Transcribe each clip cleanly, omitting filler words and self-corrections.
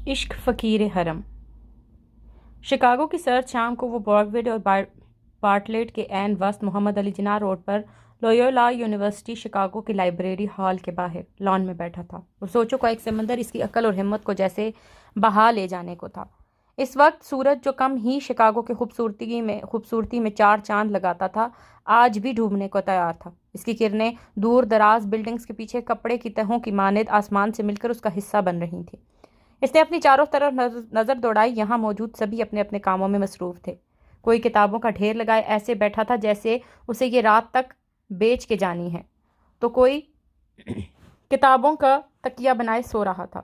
عشق فقیر حرم۔ شکاگو کی سرد شام کو وہ براڈوے اور بارٹلیٹ کے عین وسط محمد علی جناح روڈ پر لویولا یونیورسٹی شکاگو کی لائبریری ہال کے باہر لان میں بیٹھا تھا اور سوچوں کا ایک سمندر اس کی عقل اور ہمت کو جیسے بہا لے جانے کو تھا۔ اس وقت سورج جو کم ہی شکاگو کی خوبصورتی میں چار چاند لگاتا تھا، آج بھی ڈوبنے کو تیار تھا۔ اس کی کرنیں دور دراز بلڈنگز کے پیچھے کپڑے کی تہوں کی مانند آسمان سے مل کر اس کا حصہ بن رہی تھیں۔ اس نے اپنی چاروں طرف نظر دوڑائی۔ یہاں موجود سبھی اپنے اپنے کاموں میں مصروف تھے۔ کوئی کتابوں کا ڈھیر لگائے ایسے بیٹھا تھا جیسے اسے یہ رات تک بیچ کے جانی ہے، تو کوئی کتابوں کا تکیہ بنائے سو رہا تھا۔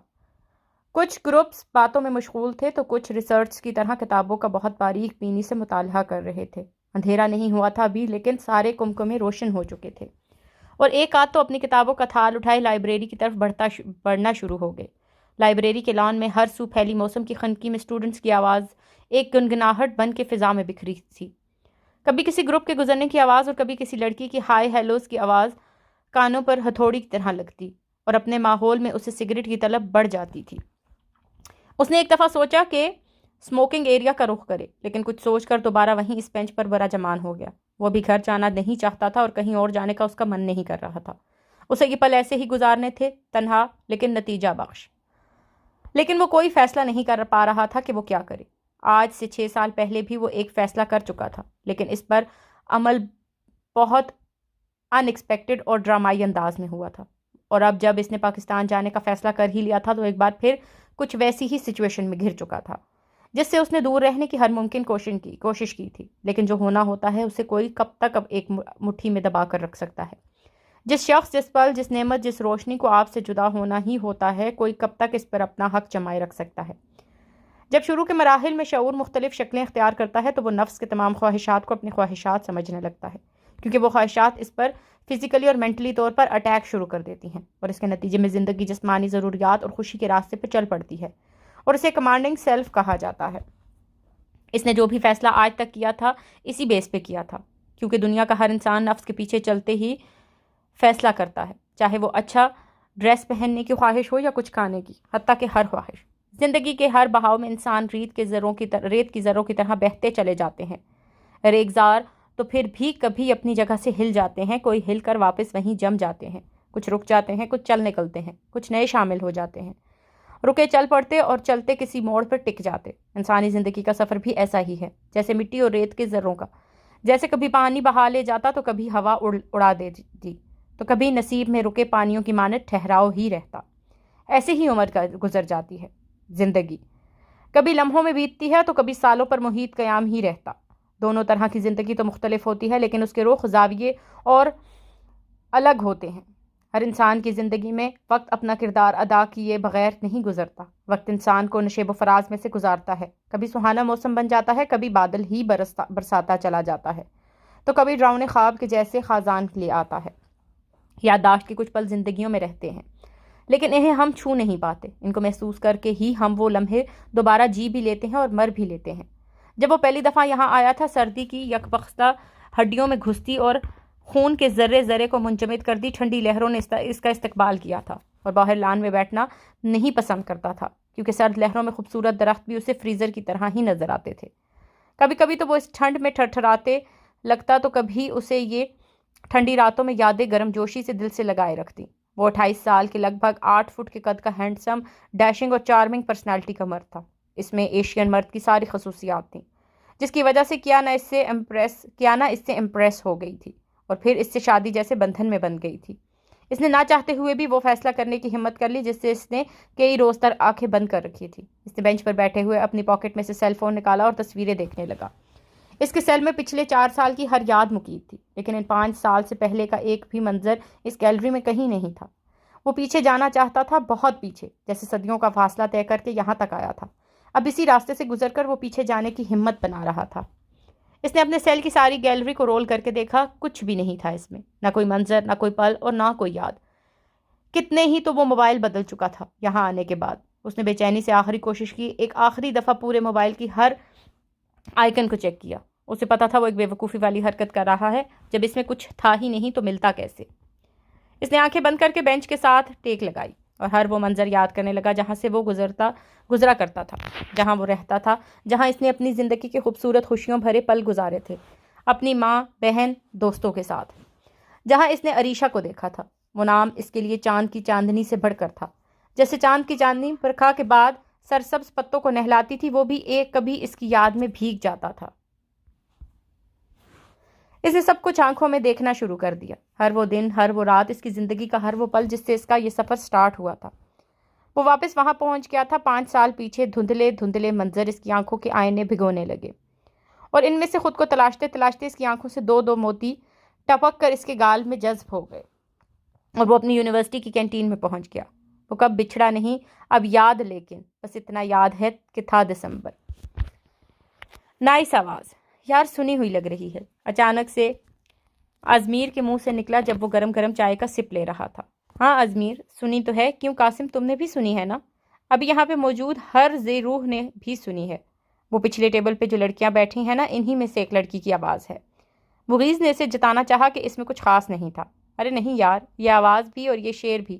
کچھ گروپس باتوں میں مشغول تھے تو کچھ ریسرچ کی طرح کتابوں کا بہت باریک بینی سے مطالعہ کر رہے تھے۔ اندھیرا نہیں ہوا تھا ابھی، لیکن سارے کمکمے روشن ہو چکے تھے اور ایک آدھ تو اپنی کتابوں کا تھال اٹھائے لائبریری کی طرف بڑھنا شروع ہو گئے۔ لائبریری کے لان میں ہر سو پھیلی موسم کی خنکی میں اسٹوڈنٹس کی آواز ایک گنگناہٹ بن کے فضا میں بکھری تھی۔ کبھی کسی گروپ کے گزرنے کی آواز اور کبھی کسی لڑکی کی ہائی ہیلوز کی آواز کانوں پر ہتھوڑی کی طرح لگتی اور اپنے ماحول میں اسے سگریٹ کی طلب بڑھ جاتی تھی۔ اس نے ایک دفعہ سوچا کہ اسموکنگ ایریا کا رخ کرے، لیکن کچھ سوچ کر دوبارہ وہیں اس بینچ پر برا جمان ہو گیا۔ وہ بھی گھر جانا نہیں چاہتا تھا اور کہیں اور جانے کا اس کا من نہیں کر رہا تھا۔ اسے یہ پل ایسے ہی گزارنے تھے، تنہا لیکن نتیجہ بخش۔ لیکن وہ کوئی فیصلہ نہیں کر پا رہا تھا کہ وہ کیا کرے۔ آج سے 6 سال پہلے بھی وہ ایک فیصلہ کر چکا تھا، لیکن اس پر عمل بہت ان ایکسپیکٹڈ اور ڈرامائی انداز میں ہوا تھا، اور اب جب اس نے پاکستان جانے کا فیصلہ کر ہی لیا تھا تو ایک بار پھر کچھ ویسی ہی سچویشن میں گھر چکا تھا جس سے اس نے دور رہنے کی ہر ممکن کوشش کی تھی، لیکن جو ہونا ہوتا ہے اسے کوئی کب تک اب ایک مٹھی میں دبا کر رکھ سکتا ہے۔ جس شخص، جس پل، جس نعمت، جس روشنی کو آپ سے جدا ہونا ہی ہوتا ہے، کوئی کب تک اس پر اپنا حق جمائے رکھ سکتا ہے؟ جب شروع کے مراحل میں شعور مختلف شکلیں اختیار کرتا ہے تو وہ نفس کے تمام خواہشات کو اپنی خواہشات سمجھنے لگتا ہے، کیونکہ وہ خواہشات اس پر فزیکلی اور مینٹلی طور پر اٹیک شروع کر دیتی ہیں، اور اس کے نتیجے میں زندگی جسمانی ضروریات اور خوشی کے راستے پر چل پڑتی ہے، اور اسے کمانڈنگ سیلف کہا جاتا ہے۔ اس نے جو بھی فیصلہ آج تک کیا تھا اسی بیس پہ کیا تھا، کیونکہ دنیا کا ہر انسان نفس کے پیچھے چلتے ہی فیصلہ کرتا ہے، چاہے وہ اچھا ڈریس پہننے کی خواہش ہو یا کچھ کھانے کی، حتیٰ کہ ہر خواہش۔ زندگی کے ہر بہاؤ میں انسان ریت کی ذروں کی طرح بہتے چلے جاتے ہیں، ریگزار تو پھر بھی کبھی اپنی جگہ سے ہل جاتے ہیں، کوئی ہل کر واپس وہیں جم جاتے ہیں، کچھ رک جاتے ہیں، کچھ چل نکلتے ہیں، کچھ نئے شامل ہو جاتے ہیں، رکے چل پڑتے اور چلتے کسی موڑ پر ٹک جاتے۔ انسانی زندگی کا سفر بھی ایسا ہی ہے، جیسے مٹی اور ریت کے ذروں کا، جیسے کبھی پانی بہا لے جاتا تو کبھی ہوا اڑا دیتی، تو کبھی نصیب میں رکے پانیوں کی مانند ٹھہراؤ ہی رہتا۔ ایسے ہی عمر گزر جاتی ہے زندگی، کبھی لمحوں میں بیتتی ہے تو کبھی سالوں پر محیط قیام ہی رہتا۔ دونوں طرح کی زندگی تو مختلف ہوتی ہے، لیکن اس کے رخ، زاویے اور الگ ہوتے ہیں۔ ہر انسان کی زندگی میں وقت اپنا کردار ادا کیے بغیر نہیں گزرتا۔ وقت انسان کو نشیب و فراز میں سے گزارتا ہے، کبھی سہانا موسم بن جاتا ہے، کبھی بادل ہی برساتا چلا جاتا ہے، تو کبھی ڈراؤنے خواب کے جیسے خازان لے آتا ہے۔ یادداشت کے کچھ پل زندگیوں میں رہتے ہیں، لیکن انہیں ہم چھو نہیں پاتے۔ ان کو محسوس کر کے ہی ہم وہ لمحے دوبارہ جی بھی لیتے ہیں اور مر بھی لیتے ہیں۔ جب وہ پہلی دفعہ یہاں آیا تھا، سردی کی یکبختہ ہڈیوں میں گھستی اور خون کے ذرے ذرے کو منجمد کر دی ٹھنڈی لہروں نے اس کا استقبال کیا تھا، اور باہر لان میں بیٹھنا نہیں پسند کرتا تھا، کیونکہ سرد لہروں میں خوبصورت درخت بھی اسے فریزر کی طرح ہی نظر آتے تھے۔ کبھی کبھی تو وہ اس ٹھنڈ میں تھرتھراتے لگتا تو کبھی اسے یہ ٹھنڈی راتوں میں یادیں گرم جوشی سے دل سے لگائے رکھتی۔ وہ 28 سال کے لگ بھگ 8 فٹ کے قد کا ہینڈسم، ڈیشنگ اور چارمنگ پرسنالٹی کا مرد تھا۔ اس میں ایشین مرد کی ساری خصوصیات تھیں، جس کی وجہ سے کیانا اس سے امپریس ہو گئی تھی اور پھر اس سے شادی جیسے بندھن میں بن گئی تھی۔ اس نے نہ چاہتے ہوئے بھی وہ فیصلہ کرنے کی ہمت کر لی جس سے اس نے کئی روز تک آنکھیں بند کر رکھی تھی۔ اس نے بینچ پر بیٹھے ہوئے اپنی پاکٹ میں سے سیل فون نکالا اور تصویریں دیکھنے لگا۔ اس کے سیل میں پچھلے 4 سال کی ہر یاد مقید تھی، لیکن ان 5 سال سے پہلے کا ایک بھی منظر اس گیلری میں کہیں نہیں تھا۔ وہ پیچھے جانا چاہتا تھا، بہت پیچھے، جیسے صدیوں کا فاصلہ طے کر کے یہاں تک آیا تھا۔ اب اسی راستے سے گزر کر وہ پیچھے جانے کی ہمت بنا رہا تھا۔ اس نے اپنے سیل کی ساری گیلری کو رول کر کے دیکھا، کچھ بھی نہیں تھا اس میں، نہ کوئی منظر، نہ کوئی پل اور نہ کوئی یاد۔ کتنے ہی تو وہ موبائل بدل چکا تھا یہاں آنے کے بعد۔ اس نے بے چینی سے آخری کوشش کی، ایک آخری دفعہ پورے موبائل کی ہر آئیکن کو چیک کیا۔ اسے پتا تھا وہ ایک بے وقوفی والی حرکت کر رہا ہے، جب اس میں کچھ تھا ہی نہیں تو ملتا کیسے۔ اس نے آنکھیں بند کر کے بینچ کے ساتھ ٹیک لگائی اور ہر وہ منظر یاد کرنے لگا جہاں سے وہ گزرا کرتا تھا، جہاں وہ رہتا تھا، جہاں اس نے اپنی زندگی کے خوبصورت خوشیوں بھرے پل گزارے تھے، اپنی ماں، بہن، دوستوں کے ساتھ، جہاں اس نے عریشہ کو دیکھا تھا۔ وہ نام اس کے لیے چاند کی چاندنی سے بڑھ کر تھا۔ جیسے چاند کی چاندنی برکھا کے بعد سرسبز پتوں کو نہلاتی تھی، وہ بھی ایک کبھی اس کی یاد میں بھیگ جاتا تھا۔ اس نے سب کچھ آنکھوں میں دیکھنا شروع کر دیا، ہر وہ دن، ہر وہ رات، اس کی زندگی کا ہر وہ پل جس سے اس کا یہ سفر سٹارٹ ہوا تھا۔ وہ واپس وہاں پہنچ گیا تھا 5 سال پیچھے۔ دھندلے دھندلے منظر اس کی آنکھوں کے آئینے بھگونے لگے، اور ان میں سے خود کو تلاشتے تلاشتے اس کی آنکھوں سے 2 موتی ٹپک کر اس کے گال میں جذب ہو گئے، اور وہ اپنی یونیورسٹی کی کینٹین میں پہنچ گیا۔ وہ کب بچھڑا نہیں، اب یاد، لیکن بس اتنا یاد ہے کہ تھا دسمبر۔ نائس آواز، یار سنی ہوئی لگ رہی ہے، اچانک سے ازمیر کے منہ سے نکلا جب وہ گرم گرم چائے کا سپ لے رہا تھا۔ ہاں ازمیر، سنی تو ہے، کیوں قاسم، تم نے بھی سنی ہے نا؟ ابھی یہاں پہ موجود ہر ذی روح نے بھی سنی ہے۔ وہ پچھلے ٹیبل پہ جو لڑکیاں بیٹھی ہیں نا، انہی میں سے ایک لڑکی کی آواز ہے۔ مغیث نے اسے جتانا چاہا کہ اس میں کچھ خاص نہیں تھا۔ ارے نہیں یار، یہ آواز بھی اور یہ شعر بھی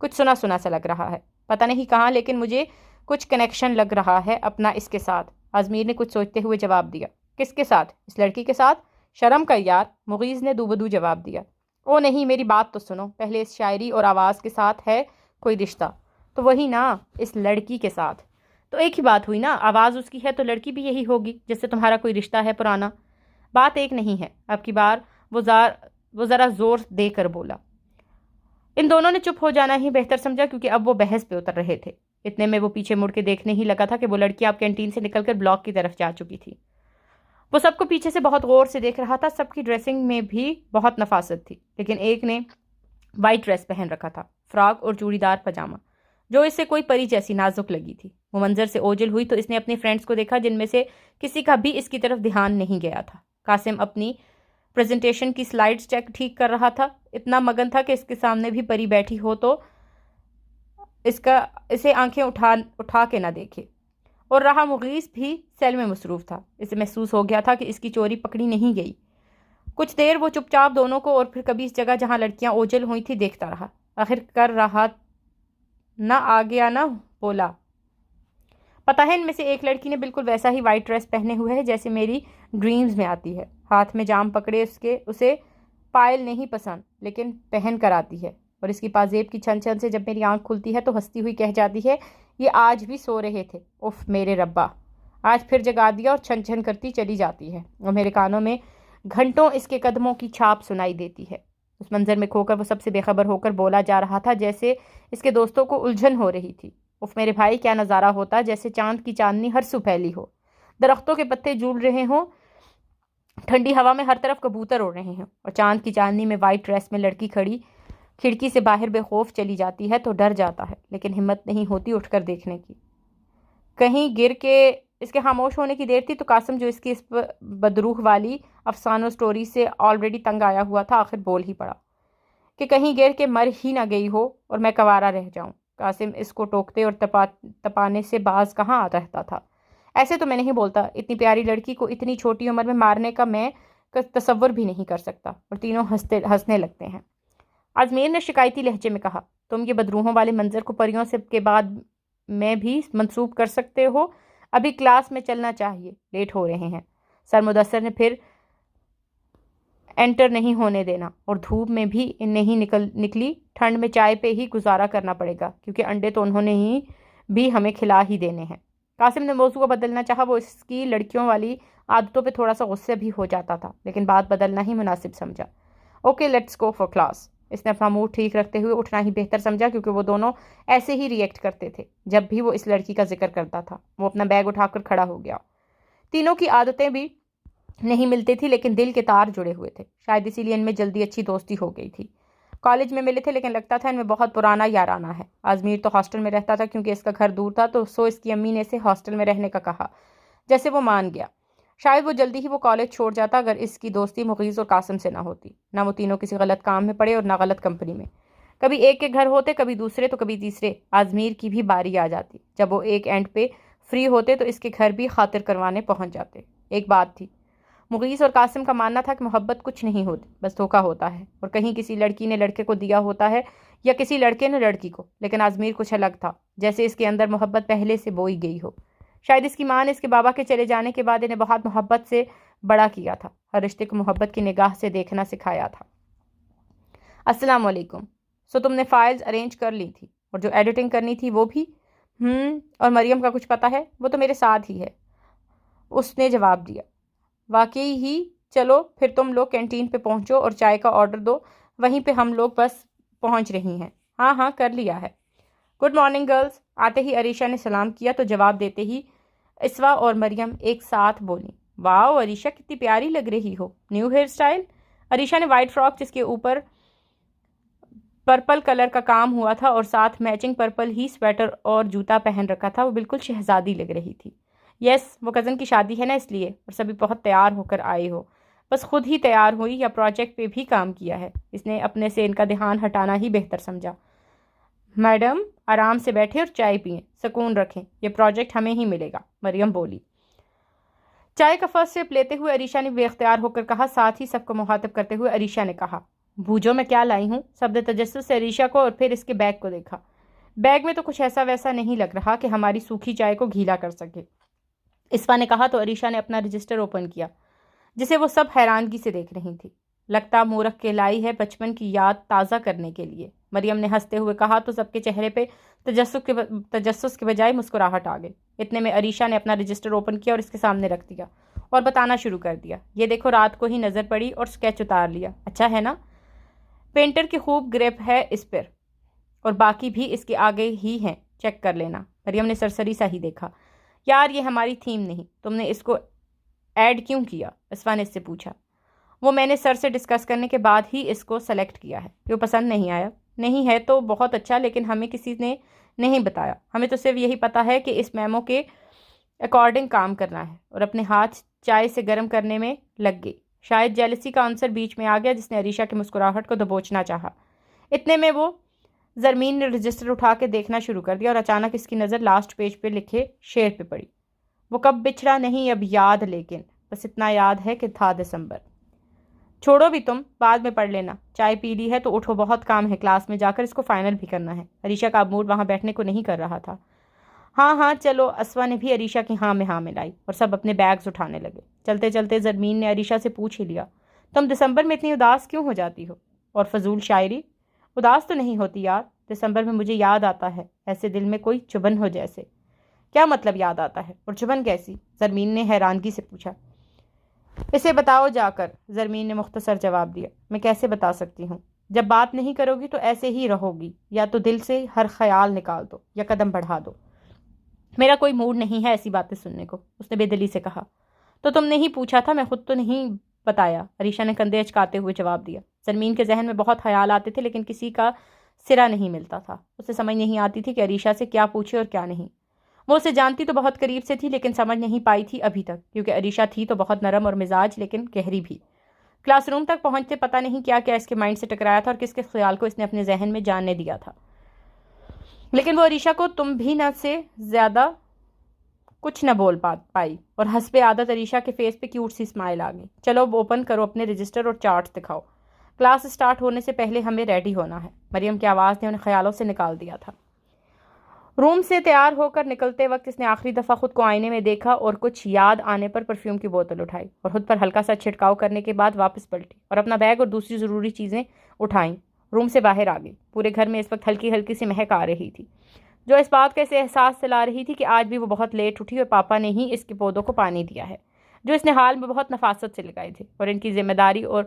کچھ سنا سنا سا لگ رہا ہے، پتہ نہیں کہاں، لیکن مجھے کچھ کنیکشن لگ رہا ہے اپنا اس کے ساتھ۔ ازمیر نے کچھ سوچتے ہوئے جواب دیا۔ کس کے ساتھ؟ اس لڑکی کے ساتھ؟ شرم کر یار، مغیث نے دوبدو جواب دیا۔ او نہیں، میری بات تو سنو، پہلے اس شاعری اور آواز کے ساتھ ہے کوئی رشتہ؟ تو وہی نا، اس لڑکی کے ساتھ۔ تو ایک ہی بات ہوئی نا، آواز اس کی ہے تو لڑکی بھی یہی ہوگی جس سے تمہارا کوئی رشتہ ہے پرانا۔ بات ایک نہیں ہے، اب کی بار وہ ذرا زور دے کر بولا۔ ان دونوں نے چپ ہو جانا ہی بہتر سمجھا، کیونکہ اب وہ بحث پہ اتر رہے تھے۔ اتنے میں وہ پیچھے مڑ کے دیکھنے ہی لگا تھا کہ وہ لڑکی اب کینٹین سے نکل کر بلاک کی طرف جا چکی تھی۔ وہ سب کو پیچھے سے بہت غور سے دیکھ رہا تھا۔ سب کی ڈریسنگ میں بھی بہت نفاست تھی، لیکن ایک نے وائٹ ڈریس پہن رکھا تھا، فراک اور چوڑی دار پاجامہ، جو اس سے کوئی پری جیسی نازک لگی تھی۔ وہ منظر سے اوجل ہوئی تو اس نے اپنے فرینڈز کو دیکھا، جن میں سے کسی کا بھی اس کی طرف دھیان نہیں گیا تھا۔ قاسم اپنی پریزنٹیشن کی سلائیڈز ٹھیک کر رہا تھا، اتنا مگن تھا کہ اس کے سامنے بھی پری بیٹھی ہو تو اسے آنکھیں اٹھا کے نہ دیکھے۔ اور رہا مغیث بھی سیل میں مصروف تھا۔ اسے محسوس ہو گیا تھا کہ اس کی چوری پکڑی نہیں گئی۔ کچھ دیر وہ چپ چاپ دونوں کو اور پھر کبھی اس جگہ جہاں لڑکیاں اوجل ہوئی تھی دیکھتا رہا۔ آخر کر رہا نہ آ گیا نہ بولا۔ پتہ ہے ان میں سے ایک لڑکی نے بالکل ویسا ہی وائٹ ڈریس پہنے ہوئے ہے جیسے میری ڈریمز میں آتی ہے، ہاتھ میں جام پکڑے۔ اسے پائل نہیں پسند، لیکن پہن کر آتی ہے، اور اس کی پازیب کی چھن چھن سے جب میری آنکھ کھلتی ہے تو ہنستی ہوئی کہہ جاتی ہے، یہ آج بھی سو رہے تھے، اف میرے ربا، آج پھر جگا دیا، اور چھن چھن کرتی چلی جاتی ہے، اور میرے کانوں میں گھنٹوں اس کے قدموں کی چھاپ سنائی دیتی ہے۔ اس منظر میں کھو کر وہ سب سے بے خبر ہو کر بولا جا رہا تھا جیسے اس کے دوستوں کو الجھن ہو رہی تھی۔ اف میرے بھائی، کیا نظارہ ہوتا، جیسے چاند کی چاندنی ہر سو پھیلی ہو، درختوں کے پتے جھول رہے ہوں، ٹھنڈی ہوا میں ہر طرف کبوتر اڑ رہے ہیں، اور چاند کی چاندنی میں وائٹ ڈریس میں لڑکی کھڑی کھڑکی سے باہر بے خوف چلی جاتی ہے تو ڈر جاتا ہے، لیکن ہمت نہیں ہوتی اٹھ کر دیکھنے کی۔ کہیں گر کے اس کے خاموش ہونے کی دیر تھی تو قاسم، جو اس کی اس بدروح والی افسانوں سٹوری سے آلریڈی تنگ آیا ہوا تھا، آخر بول ہی پڑا کہ کہیں گر کے مر ہی نہ گئی ہو اور میں کوارا رہ جاؤں۔ قاسم اس کو ٹوکتے اور تپانے سے باز کہاں رہتا تھا۔ ایسے تو میں نہیں بولتا، اتنی پیاری لڑکی کو اتنی چھوٹی عمر میں مارنے کا میں تصور بھی نہیں کر سکتا۔ اور تینوں ہنسنے لگتے ہیں۔ ازمیر نے شکایتی لہجے میں کہا، تم یہ بدروحوں والے منظر کو پریوں سے کے بعد میں بھی منسوب کر سکتے ہو؟ ابھی کلاس میں چلنا چاہیے، لیٹ ہو رہے ہیں۔ سر مدثر نے پھر انٹر نہیں ہونے دینا، اور دھوپ میں بھی نہیں نکلی، ٹھنڈ میں چائے پہ ہی گزارا کرنا پڑے گا، کیونکہ انڈے تو انہوں نے ہی بھی ہمیں کھلا ہی دینے ہیں۔ قاسم نے موضوع کو بدلنا چاہا، وہ اس کی لڑکیوں والی عادتوں پہ تھوڑا سا غصے بھی ہو جاتا تھا، لیکن بات بدلنا ہی مناسب سمجھا۔ Okay let's go for class. اس نے اپنا موڈ ٹھیک رکھتے ہوئے اٹھنا ہی بہتر سمجھا، کیونکہ وہ دونوں ایسے ہی ری ایکٹ کرتے تھے جب بھی وہ اس لڑکی کا ذکر کرتا تھا۔ وہ اپنا بیگ اٹھا کر کھڑا ہو گیا۔ تینوں کی عادتیں بھی نہیں ملتی تھی، لیکن دل کے تار جڑے ہوئے تھے، شاید اسی لیے ان میں جلدی اچھی دوستی ہو گئی تھی۔ کالج میں ملے تھے، لیکن لگتا تھا ان میں بہت پرانا یارانہ ہے۔ ازمیر تو ہاسٹل میں رہتا تھا کیونکہ اس کا گھر دور تھا، تو اس کی امی نے اسے ہاسٹل میں رہنے کا کہا، جیسے وہ مان گیا۔ شاید وہ جلدی ہی وہ کالج چھوڑ جاتا اگر اس کی دوستی مغیث اور قاسم سے نہ ہوتی۔ نہ وہ تینوں کسی غلط کام میں پڑے اور نہ غلط کمپنی میں۔ کبھی ایک کے گھر ہوتے، کبھی دوسرے، تو کبھی تیسرے۔ ازمیر کی بھی باری آ جاتی، جب وہ ایک اینڈ پہ فری ہوتے تو اس کے گھر بھی خاطر کروانے پہنچ جاتے۔ ایک بات تھی، مغیث اور قاسم کا ماننا تھا کہ محبت کچھ نہیں ہوتی، بس دھوکہ ہوتا ہے، اور کہیں کسی لڑکی نے لڑکے کو دیا ہوتا ہے یا کسی لڑکے نے لڑکی کو۔ لیکن آزمیر کچھ الگ تھا، جیسے اس کے اندر محبت پہلے سے بوئی گئی ہو۔ شاید اس کی ماں نے اس کے بابا کے چلے جانے کے بعد انہیں بہت محبت سے بڑا کیا تھا، ہر رشتے کو محبت کی نگاہ سے دیکھنا سکھایا تھا۔ السلام علیکم۔ سو تم نے فائلز ارینج کر لی تھی، اور جو ایڈیٹنگ کرنی تھی وہ بھی؟ اور مریم کا کچھ پتہ ہے؟ وہ تو میرے ساتھ ہی ہے، اس نے جواب دیا۔ واقعی ہی؟ چلو پھر تم لوگ کینٹین پہ پہنچو اور چائے کا آرڈر دو، وہیں پہ ہم لوگ بس پہنچ رہی ہیں۔ ہاں کر لیا ہے۔ Good morning girls. آتے ہی عریشہ نے سلام کیا تو جواب دیتے ہی اسوا اور مریم ایک ساتھ بولیں، واو عریشہ کتنی پیاری لگ رہی ہو، نیو ہیئر سٹائل؟ عریشہ نے وائٹ فراک جس کے اوپر پرپل کلر کا کام ہوا تھا اور ساتھ میچنگ پرپل ہی سویٹر اور جوتا پہن رکھا تھا، وہ بالکل شہزادی لگ رہی تھی۔ یس، وہ کزن کی شادی ہے نا، اس لیے، اور سبھی بہت تیار ہو کر آئے ہو۔ بس خود ہی تیار ہوئی یا پروجیکٹ پہ بھی کام کیا ہے؟ اس نے اپنے سے ان کا دھیان ہٹانا ہی بہتر سمجھا۔ میڈم آرام سے بیٹھے اور چائے پئیں، سکون رکھیں، یہ پروجیکٹ ہمیں ہی ملے گا، مریم بولی۔ چائے کا فرسٹ سپ لیتے ہوئے عریشہ نے بے اختیار ہو کر کہا، ساتھ ہی سب کو مخاطب کرتے ہوئے عریشہ نے کہا، بوجھو میں کیا لائی ہوں؟ سب نے تجسس سے عریشہ کو اور پھر اس کے بیگ کو دیکھا۔ بیگ میں تو کچھ ایسا ویسا نہیں لگ رہا کہ ہماری سوکھی چائے کو گیلا کر سکے، اسوا نے کہا تو عریشہ نے اپنا رجسٹر اوپن کیا جسے وہ سب حیرانگی سے دیکھ رہی تھی۔ لگتا مورخ کے لائی ہے بچپن کی یاد تازہ کرنے کے لیے، مریم نے ہنستے ہوئے کہا تو سب کے چہرے پہ تجسس کے بجائے مسکراہٹ آ گئی۔ اتنے میں عریشہ نے اپنا رجسٹر اوپن کیا اور اس کے سامنے رکھ دیا اور بتانا شروع کر دیا، یہ دیکھو رات کو ہی نظر پڑی اور سکیچ اتار لیا، اچھا ہے نا؟ پینٹر کی خوب گریپ ہے اس پر، اور باقی بھی اس کے آگے ہی ہیں، چیک کر لینا۔ مریم نے سرسری سا ہی دیکھا۔ یار یہ ہماری تھیم نہیں، تم نے اس کو ایڈ کیوں کیا؟ اسوا نے اس سے پوچھا۔ وہ میں نے سر سے ڈسکس کرنے کے بعد ہی اس کو سلیکٹ کیا ہے، یہ پسند نہیں آیا؟ نہیں ہے تو بہت اچھا، لیکن ہمیں کسی نے نہیں بتایا، ہمیں تو صرف یہی پتا ہے کہ اس میمو کے اکارڈنگ کام کرنا ہے، اور اپنے ہاتھ چائے سے گرم کرنے میں لگ گئی۔ شاید جیلسی کا عنصر بیچ میں آ گیا جس نے عریشہ کی مسکراہٹ کو دبوچنا چاہا۔ اتنے میں وہ زرمین نے رجسٹر اٹھا کے دیکھنا شروع کر دیا اور اچانک اس کی نظر لاسٹ پیج پہ لکھے شعر پہ پڑی، وہ کب بچھڑا نہیں اب یاد، لیکن بس اتنا یاد ہے کہ تھا دسمبر۔ چھوڑو بھی تم، بعد میں پڑھ لینا، چائے پی لی ہے تو اٹھو، بہت کام ہے، کلاس میں جا کر اس کو فائنل بھی کرنا ہے۔ عریشہ کا اب موڈ وہاں بیٹھنے کو نہیں کر رہا تھا۔ ہاں چلو، اسوا نے بھی عریشہ کی ہاں میں ملائی اور سب اپنے بیگز اٹھانے لگے۔ چلتے چلتے زرمین نے عریشہ سے پوچھ ہی لیا، تم دسمبر میں اتنی اداس کیوں ہو جاتی ہو؟ اور فضول شاعری؟ اداس تو نہیں ہوتی یار، دسمبر میں مجھے یاد آتا ہے، ایسے دل میں کوئی چبھن ہو جیسے۔ کیا مطلب یاد آتا ہے، اور چبھن کیسی؟ زرمین نے حیرانگی سے پوچھا۔ اسے بتاؤ جا کر، زرمین نے مختصر جواب دیا۔ میں کیسے بتا سکتی ہوں؟ جب بات نہیں کرو گی تو ایسے ہی رہو گی، یا تو دل سے ہر خیال نکال دو یا قدم بڑھا دو۔ میرا کوئی موڈ نہیں ہے ایسی باتیں سننے کو، اس نے بے دلی سے کہا۔ تو تم نے ہی پوچھا تھا، میں خود تو نہیں بتایا، عریشہ نے کندھے اچکاتے ہوئے جواب دیا۔ زرمین کے ذہن میں بہت خیال آتے تھے لیکن کسی کا سرا نہیں ملتا تھا، اسے سمجھ نہیں آتی تھی کہ عریشہ سے کیا پوچھے اور کیا نہیں۔ وہ اسے جانتی تو بہت قریب سے تھی لیکن سمجھ نہیں پائی تھی ابھی تک، کیونکہ عریشہ تھی تو بہت نرم اور مزاج لیکن گہری بھی۔ کلاس روم تک پہنچتے پتہ نہیں کیا کیا اس کے مائنڈ سے ٹکرایا تھا اور کس کس خیال کو اس نے اپنے ذہن میں جاننے دیا تھا، لیکن وہ عریشہ کو تم بھی نہ سے زیادہ کچھ نہ بول پائی، اور حسب عادت عریشہ کے فیس پہ کیوٹ سی اسمائل آ گئی۔ چلو اب اوپن کرو اپنے رجسٹر اور چارٹس دکھاؤ، کلاس سٹارٹ ہونے سے پہلے ہمیں ریڈی ہونا ہے۔ مریم کی آواز نے انہیں خیالوں سے نکال دیا تھا۔ روم سے تیار ہو کر نکلتے وقت اس نے آخری دفعہ خود کو آئینے میں دیکھا اور کچھ یاد آنے پر پرفیوم کی بوتل اٹھائی اور خود پر ہلکا سا چھڑکاؤ کرنے کے بعد واپس پلٹی اور اپنا بیگ اور دوسری ضروری چیزیں اٹھائیں، روم سے باہر آ گئی۔ پورے گھر میں اس وقت ہلکی ہلکی سی مہک آ رہی تھی جو اس بات کا اسے احساس دلا رہی تھی کہ آج بھی وہ بہت لیٹ اٹھی اور پاپا نے ہی اس کے پودوں کو پانی دیا ہے جو اس نے حال میں بہت نفاست سے لگائے تھے، اور ان کی ذمہ داری اور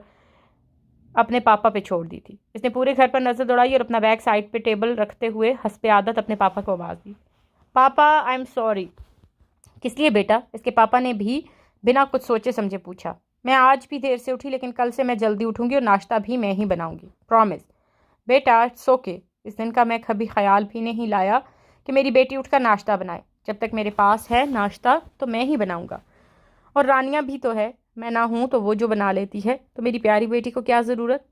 اپنے پاپا پہ چھوڑ دی تھی۔ اس نے پورے گھر پر نظر دوڑائی اور اپنا بیگ سائڈ پہ ٹیبل رکھتے ہوئے حسب عادت اپنے پاپا کو آواز دی، پاپا آئی ایم سوری۔ کس لیے بیٹا؟ اس کے پاپا نے بھی بنا کچھ سوچے سمجھے پوچھا۔ میں آج بھی دیر سے اٹھی لیکن کل سے میں جلدی اٹھوں گی اور ناشتہ بھی میں ہی بناؤں گی، پرومس۔ بیٹا اٹس اوکے، اس دن کا میں کبھی خیال بھی نہیں لایا کہ میری بیٹی اٹھ کر ناشتہ بنائے، جب تک میرے پاس ہے ناشتہ تو میں ہی بناؤں گا، اور رانیہ بھی تو ہے، میں نہ ہوں تو وہ جو بنا لیتی ہے، تو میری پیاری بیٹی کو کیا ضرورت؟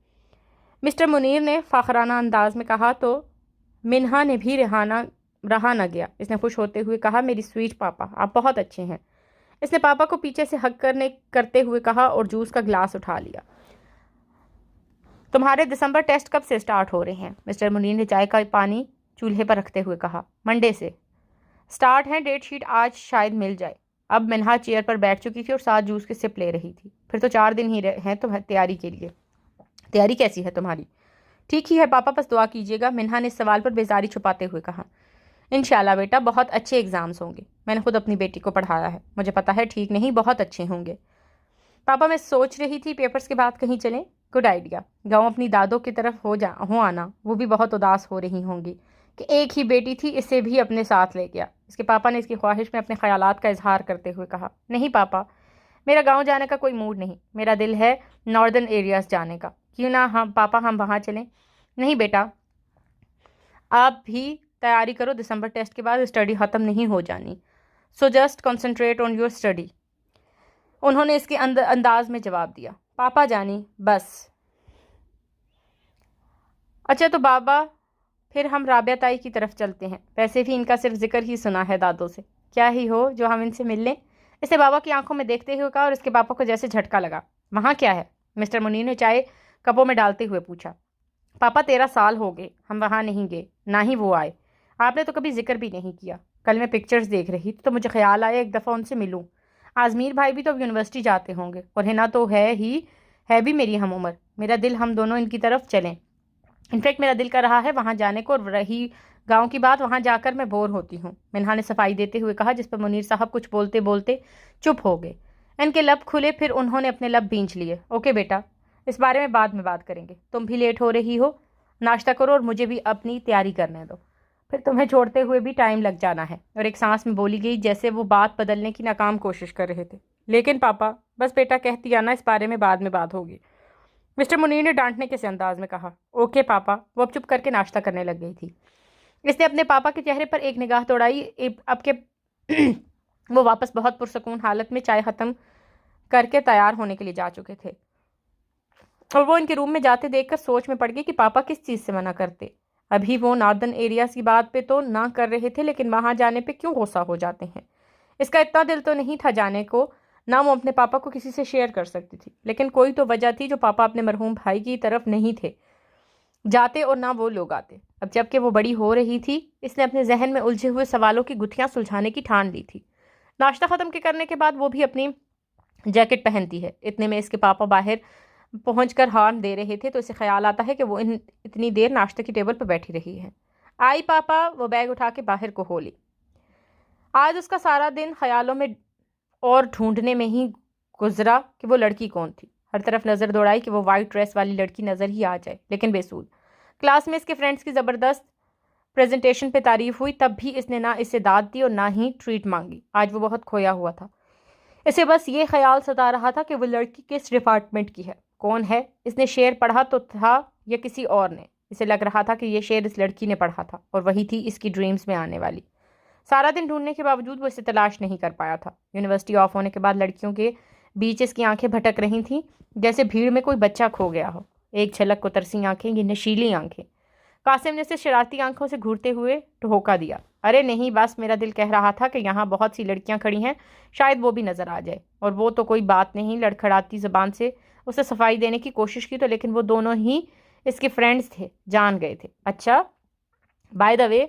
مسٹر منیر نے فاخرانہ انداز میں کہا تو منہا نے بھی رہا نہ گیا۔ اس نے خوش ہوتے ہوئے کہا، میری سویٹ پاپا، آپ بہت اچھے ہیں۔ اس نے پاپا کو پیچھے سے ہگ کرتے ہوئے کہا اور جوس کا گلاس اٹھا لیا۔ تمہارے دسمبر ٹیسٹ کب سے سٹارٹ ہو رہے ہیں؟ مسٹر منیر نے چائے کا پانی چولہے پر رکھتے ہوئے کہا۔ منڈے سے سٹارٹ ہیں، ڈیٹ شیٹ آج شاید مل جائے۔ اب منہا چیئر پر بیٹھ چکی تھی اور ساتھ جوس کے سپ لے رہی تھی۔ پھر تو 4 دن ہی ہیں تیاری کے لیے۔ تیاری کیسی ہے تمہاری؟ ٹھیک ہی ہے پاپا، بس دعا کیجیے گا، منہا نے اس سوال پر بیزاری چھپاتے ہوئے کہا۔ انشاءاللہ بیٹا، بہت اچھے ایگزامز ہوں گے، میں نے خود اپنی بیٹی کو پڑھایا ہے، مجھے پتا ہے ٹھیک نہیں بہت اچھے ہوں گے۔ پاپا میں سوچ رہی تھی پیپرز کے بعد کہیں چلیں، گڈ آئیڈیا۔ گاؤں اپنی دادوں کی طرف ہو آنا، وہ بھی بہت اداس ہو رہی ہوں گی کہ ایک ہی بیٹی تھی، اسے بھی اپنے ساتھ لے گیا۔ اس کے پاپا نے اس کی خواہش میں اپنے خیالات کا اظہار کرتے ہوئے کہا۔ نہیں پاپا، میرا گاؤں جانے کا کوئی موڈ نہیں، میرا دل ہے ناردرن ایریاز جانے کا، کیوں نہ ہم وہاں چلیں؟ نہیں بیٹا، آپ بھی تیاری کرو، دسمبر ٹیسٹ کے بعد اسٹڈی ختم نہیں ہو جانی، so just concentrate on your study, انہوں نے اس کے انداز میں جواب دیا۔ پاپا جانی بس۔ اچھا تو بابا، پھر ہم رابعہ تائی کی طرف چلتے ہیں، ویسے بھی ان کا صرف ذکر ہی سنا ہے دادوں سے، کیا ہی ہو جو ہم ان سے مل لیں، اسے بابا کی آنکھوں میں دیکھتے ہوئے کہا اور اس کے پاپا کو جیسے جھٹکا لگا۔ وہاں کیا ہے؟ مسٹر منیر نے چائے کپوں میں ڈالتے ہوئے پوچھا۔ پاپا 13 سال ہو گئے ہم وہاں نہیں گئے، نہ ہی وہ آئے، آپ نے تو کبھی ذکر بھی نہیں کیا۔ کل میں پکچرز دیکھ رہی تھی تو مجھے خیال آیا ایک دفعہ ان سے ملوں۔ آزمیر بھائی بھی تو اب یونیورسٹی جاتے ہوں گے، اور ہنا تو ہے بھی میری ہم عمر، میرا دل ہم دونوں ان کی طرف چلیں، انفیکٹ میرا دل کر رہا ہے وہاں جانے کو، اور رہی گاؤں کی بات، وہاں جا کر میں بور ہوتی ہوں، منہا نے صفائی دیتے ہوئے کہا، جس پر منیر صاحب کچھ بولتے بولتے چپ ہو گئے۔ ان کے لب کھلے، پھر انہوں نے اپنے لب بھینچ لیے۔ اوکے بیٹا، اس بارے میں بعد میں بات کریں گے، تم بھی لیٹ ہو رہی ہو، ناشتہ کرو اور مجھے بھی اپنی تیاری کرنے دو، پھر تمہیں چھوڑتے ہوئے بھی ٹائم لگ جانا ہے۔ اور ایک سانس میں بولی گئی جیسے وہ بات بدلنے کی ناکام کوشش کر رہے تھے۔ لیکن پاپا، بس بیٹا کہتی آنا، اس بارے میں بعد میں بات ہوگی، مسٹر منیر نے ڈانٹنے کے سے انداز میں کہا۔ اوکے پاپا، وہ اب چپ کر کے ناشتہ کرنے لگ گئی تھی۔ اس نے اپنے پاپا کے چہرے پر ایک نگاہ دوڑائی، اب کہ وہ واپس بہت پرسکون حالت میں چائے ختم کر کے تیار ہونے کے لیے جا چکے تھے، اور وہ ان کے روم میں جاتے دیکھ کر سوچ میں پڑ گئی کہ پاپا کس چیز سے منع کرتے۔ ابھی وہ ناردرن ایریاز کی بات پہ تو نہ کر رہے تھے، لیکن وہاں جانے پہ کیوں غصہ ہو جاتے ہیں؟ اس کا اتنا دل تو نہیں تھا جانے کو، نہ وہ اپنے پاپا کو کسی سے شیئر کر سکتی تھی، لیکن کوئی تو وجہ تھی جو پاپا اپنے مرحوم بھائی کی طرف نہیں تھے جاتے اور نہ وہ لوگ آتے۔ اب جب کہ وہ بڑی ہو رہی تھی، اس نے اپنے ذہن میں الجھے ہوئے سوالوں کی گتھیاں سلجھانے کی ٹھان لی تھی۔ ناشتہ ختم کرنے کے بعد وہ بھی اپنی جیکٹ پہنتی ہے، اتنے میں اس کے پاپا باہر پہنچ کر ہارن دے رہے تھے تو اسے خیال آتا ہے کہ وہ اتنی دیر ناشتے کی ٹیبل پر بیٹھی رہی ہے۔ آئی پاپا، وہ بیگ اٹھا کے باہر کو ہو لی۔ آج اس کا سارا دن خیالوں میں اور ڈھونڈنے میں ہی گزرا کہ وہ لڑکی کون تھی۔ ہر طرف نظر دوڑائی کہ وہ وائٹ ڈریس والی لڑکی نظر ہی آ جائے، لیکن بے سود۔ کلاس میں اس کے فرینڈز کی زبردست پریزنٹیشن پہ تعریف ہوئی، تب بھی اس نے نہ اسے داد دی اور نہ ہی ٹریٹ مانگی۔ آج وہ بہت کھویا ہوا تھا، اسے بس یہ خیال ستا رہا تھا کہ وہ لڑکی کس ڈپارٹمنٹ کی ہے، کون ہے، اس نے شعر پڑھا تو تھا یا کسی اور نے۔ اسے لگ رہا تھا کہ یہ شعر اس لڑکی نے پڑھا تھا اور وہی تھی اس کی ڈریمز میں آنے والی۔ سارا دن ڈھونڈنے کے باوجود وہ اسے تلاش نہیں کر پایا تھا۔ یونیورسٹی آف ہونے کے بعد لڑکیوں کے بیچ اس کی آنکھیں بھٹک رہی تھیں جیسے بھیڑ میں کوئی بچہ کھو گیا ہو۔ ایک جھلک کو ترسی آنکھیں، یہ نشیلی آنکھیں۔ قاسم نے اسے شرارتی آنکھوں سے گھورتے ہوئے ٹھوکا دیا۔ ارے نہیں، بس میرا دل کہہ رہا تھا کہ یہاں بہت سی لڑکیاں کھڑی ہیں، شاید وہ بھی نظر آ جائے۔ اور وہ تو کوئی بات نہیں، لڑکھڑاتی زبان سے اسے صفائی دینے کی کوشش کی تو لیکن وہ دونوں ہی اس کے فرینڈز تھے، جان گئے تھے۔ اچھا، بائی دا وے،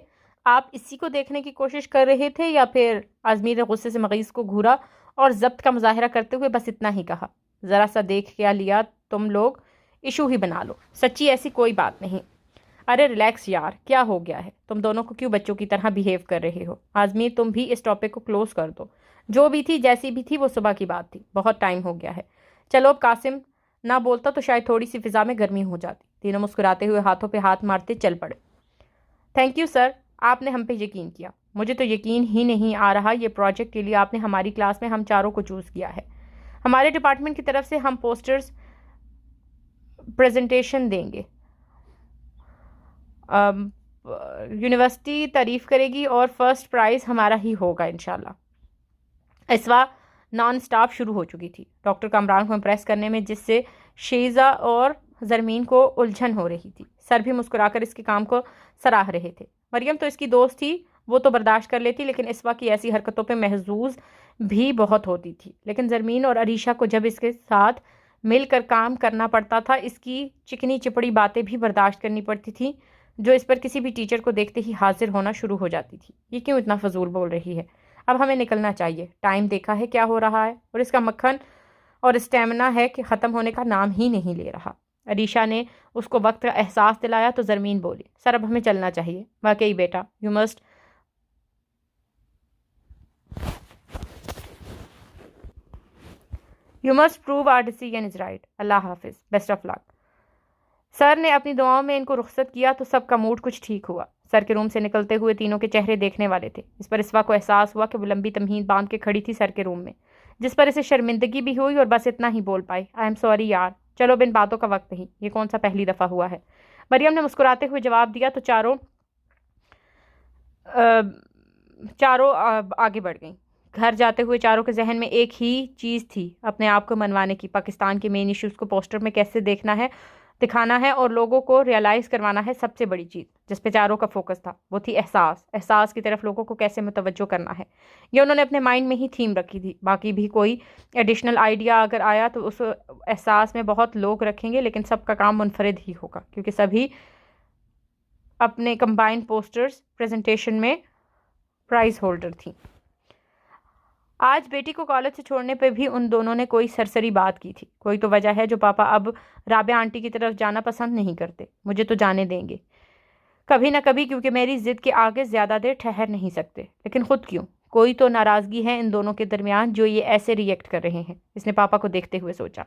آپ اسی کو دیکھنے کی کوشش کر رہے تھے یا پھر؟ آزمیر نے غصے سے مغیث کو گھورا اور ضبط کا مظاہرہ کرتے ہوئے بس اتنا ہی کہا۔ ذرا سا دیکھ کیا لیا تم لوگ، ایشو ہی بنا لو، سچی ایسی کوئی بات نہیں۔ ارے ریلیکس یار، کیا ہو گیا ہے؟ تم دونوں کو کیوں بچوں کی طرح بیہیو کر رہے ہو؟ آزمیر تم بھی اس ٹاپک کو کلوز کر دو، جو بھی تھی جیسی بھی تھی وہ صبح کی بات تھی، بہت ٹائم ہو گیا ہے۔ چلو اب قاسم نہ بولتا تو شاید تھوڑی سی فضا میں گرمی ہو جاتی۔ تینوں مسکراتے ہوئے ہاتھوں پہ ہاتھ مارتے چل پڑے۔ تھینک یو سر، آپ نے ہم پہ یقین کیا، مجھے تو یقین ہی نہیں آ رہا یہ پروجیکٹ کے لیے آپ نے ہماری کلاس میں ہم چاروں کو چوز کیا ہے۔ ہمارے ڈپارٹمنٹ کی طرف سے ہم پوسٹرز پریزنٹیشن دیں گے، یونیورسٹی تعریف کرے گی اور فرسٹ پرائز ہمارا ہی ہوگا انشاءاللہ۔ اسوا نان سٹاپ شروع ہو چکی تھی، ڈاکٹر کامران کو امپریس کرنے میں، جس سے شیزہ اور زرمین کو الجھن ہو رہی تھی۔ سر بھی مسکرا کر اس کے کام کو سراہ رہے تھے۔ مریم تو اس کی دوست تھی، وہ تو برداشت کر لیتی، لیکن اسوا کی ایسی حرکتوں پہ محظوظ بھی بہت ہوتی تھی۔ لیکن زرمین اور عریشہ کو جب اس کے ساتھ مل کر کام کرنا پڑتا تھا، اس کی چکنی چپڑی باتیں بھی برداشت کرنی پڑتی تھی، جو اس پر کسی بھی ٹیچر کو دیکھتے ہی حاضر ہونا شروع ہو جاتی تھی۔ یہ کیوں اتنا فضول بول رہی ہے؟ اب ہمیں نکلنا چاہیے، ٹائم دیکھا ہے کیا ہو رہا ہے، اور اس کا مکھن اور اسٹیمنا ہے کہ ختم ہونے کا نام ہی نہیں لے رہا۔ عریشہ نے اس کو وقت کا احساس دلایا تو زرمین بولی، سر اب ہمیں چلنا چاہیے۔ واقعی بیٹا، You must prove our decision is right. اللہ حافظ، بیسٹ آف لک۔ سر نے اپنی دعاؤں میں ان کو رخصت کیا تو سب کا موڈ کچھ ٹھیک ہوا۔ سر کے روم سے نکلتے ہوئے تینوں کے چہرے دیکھنے والے تھے۔ اس پر اسوا کو احساس ہوا کہ وہ لمبی تمہید باندھ کے کھڑی تھی سر کے روم میں، جس پر اسے شرمندگی بھی ہوئی اور بس اتنا ہی بول پائی، آئی ایم سوری یار، چلو بن باتوں کا وقت نہیں، یہ کون سا پہلی دفعہ ہوا ہے۔ مریم نے مسکراتے ہوئے جواب دیا تو چاروں آگے بڑھ گئیں۔ گھر جاتے ہوئے چاروں کے ذہن میں ایک ہی چیز تھی، اپنے آپ کو منوانے کی، پاکستان کے مین ایشوز کو پوسٹر میں کیسے دکھانا ہے اور لوگوں کو ریئلائز کروانا ہے۔ سب سے بڑی چیز جس پہ چاروں کا فوکس تھا وہ تھی احساس کی طرف لوگوں کو کیسے متوجہ کرنا ہے۔ یہ انہوں نے اپنے مائنڈ میں ہی تھیم رکھی تھی، باقی بھی کوئی ایڈیشنل آئیڈیا اگر آیا تو اس احساس میں بہت لوگ رکھیں گے، لیکن سب کا کام منفرد ہی ہوگا، کیونکہ سبھی اپنے کمبائن پوسٹرز پریزنٹیشن میں پرائز ہولڈر تھیں۔ آج بیٹی کو کالج سے چھوڑنے پہ بھی ان دونوں نے کوئی سرسری بات کی تھی۔ کوئی تو وجہ ہے جو پاپا اب رابعہ آنٹی کی طرف جانا پسند نہیں کرتے، مجھے تو جانے دیں گے کبھی نہ کبھی، کیونکہ میری ضد کے آگے زیادہ دیر ٹھہر نہیں سکتے، لیکن خود کیوں؟ کوئی تو ناراضگی ہے ان دونوں کے درمیان جو یہ ایسے ریئیکٹ کر رہے ہیں۔ اس نے پاپا کو دیکھتے ہوئے سوچا۔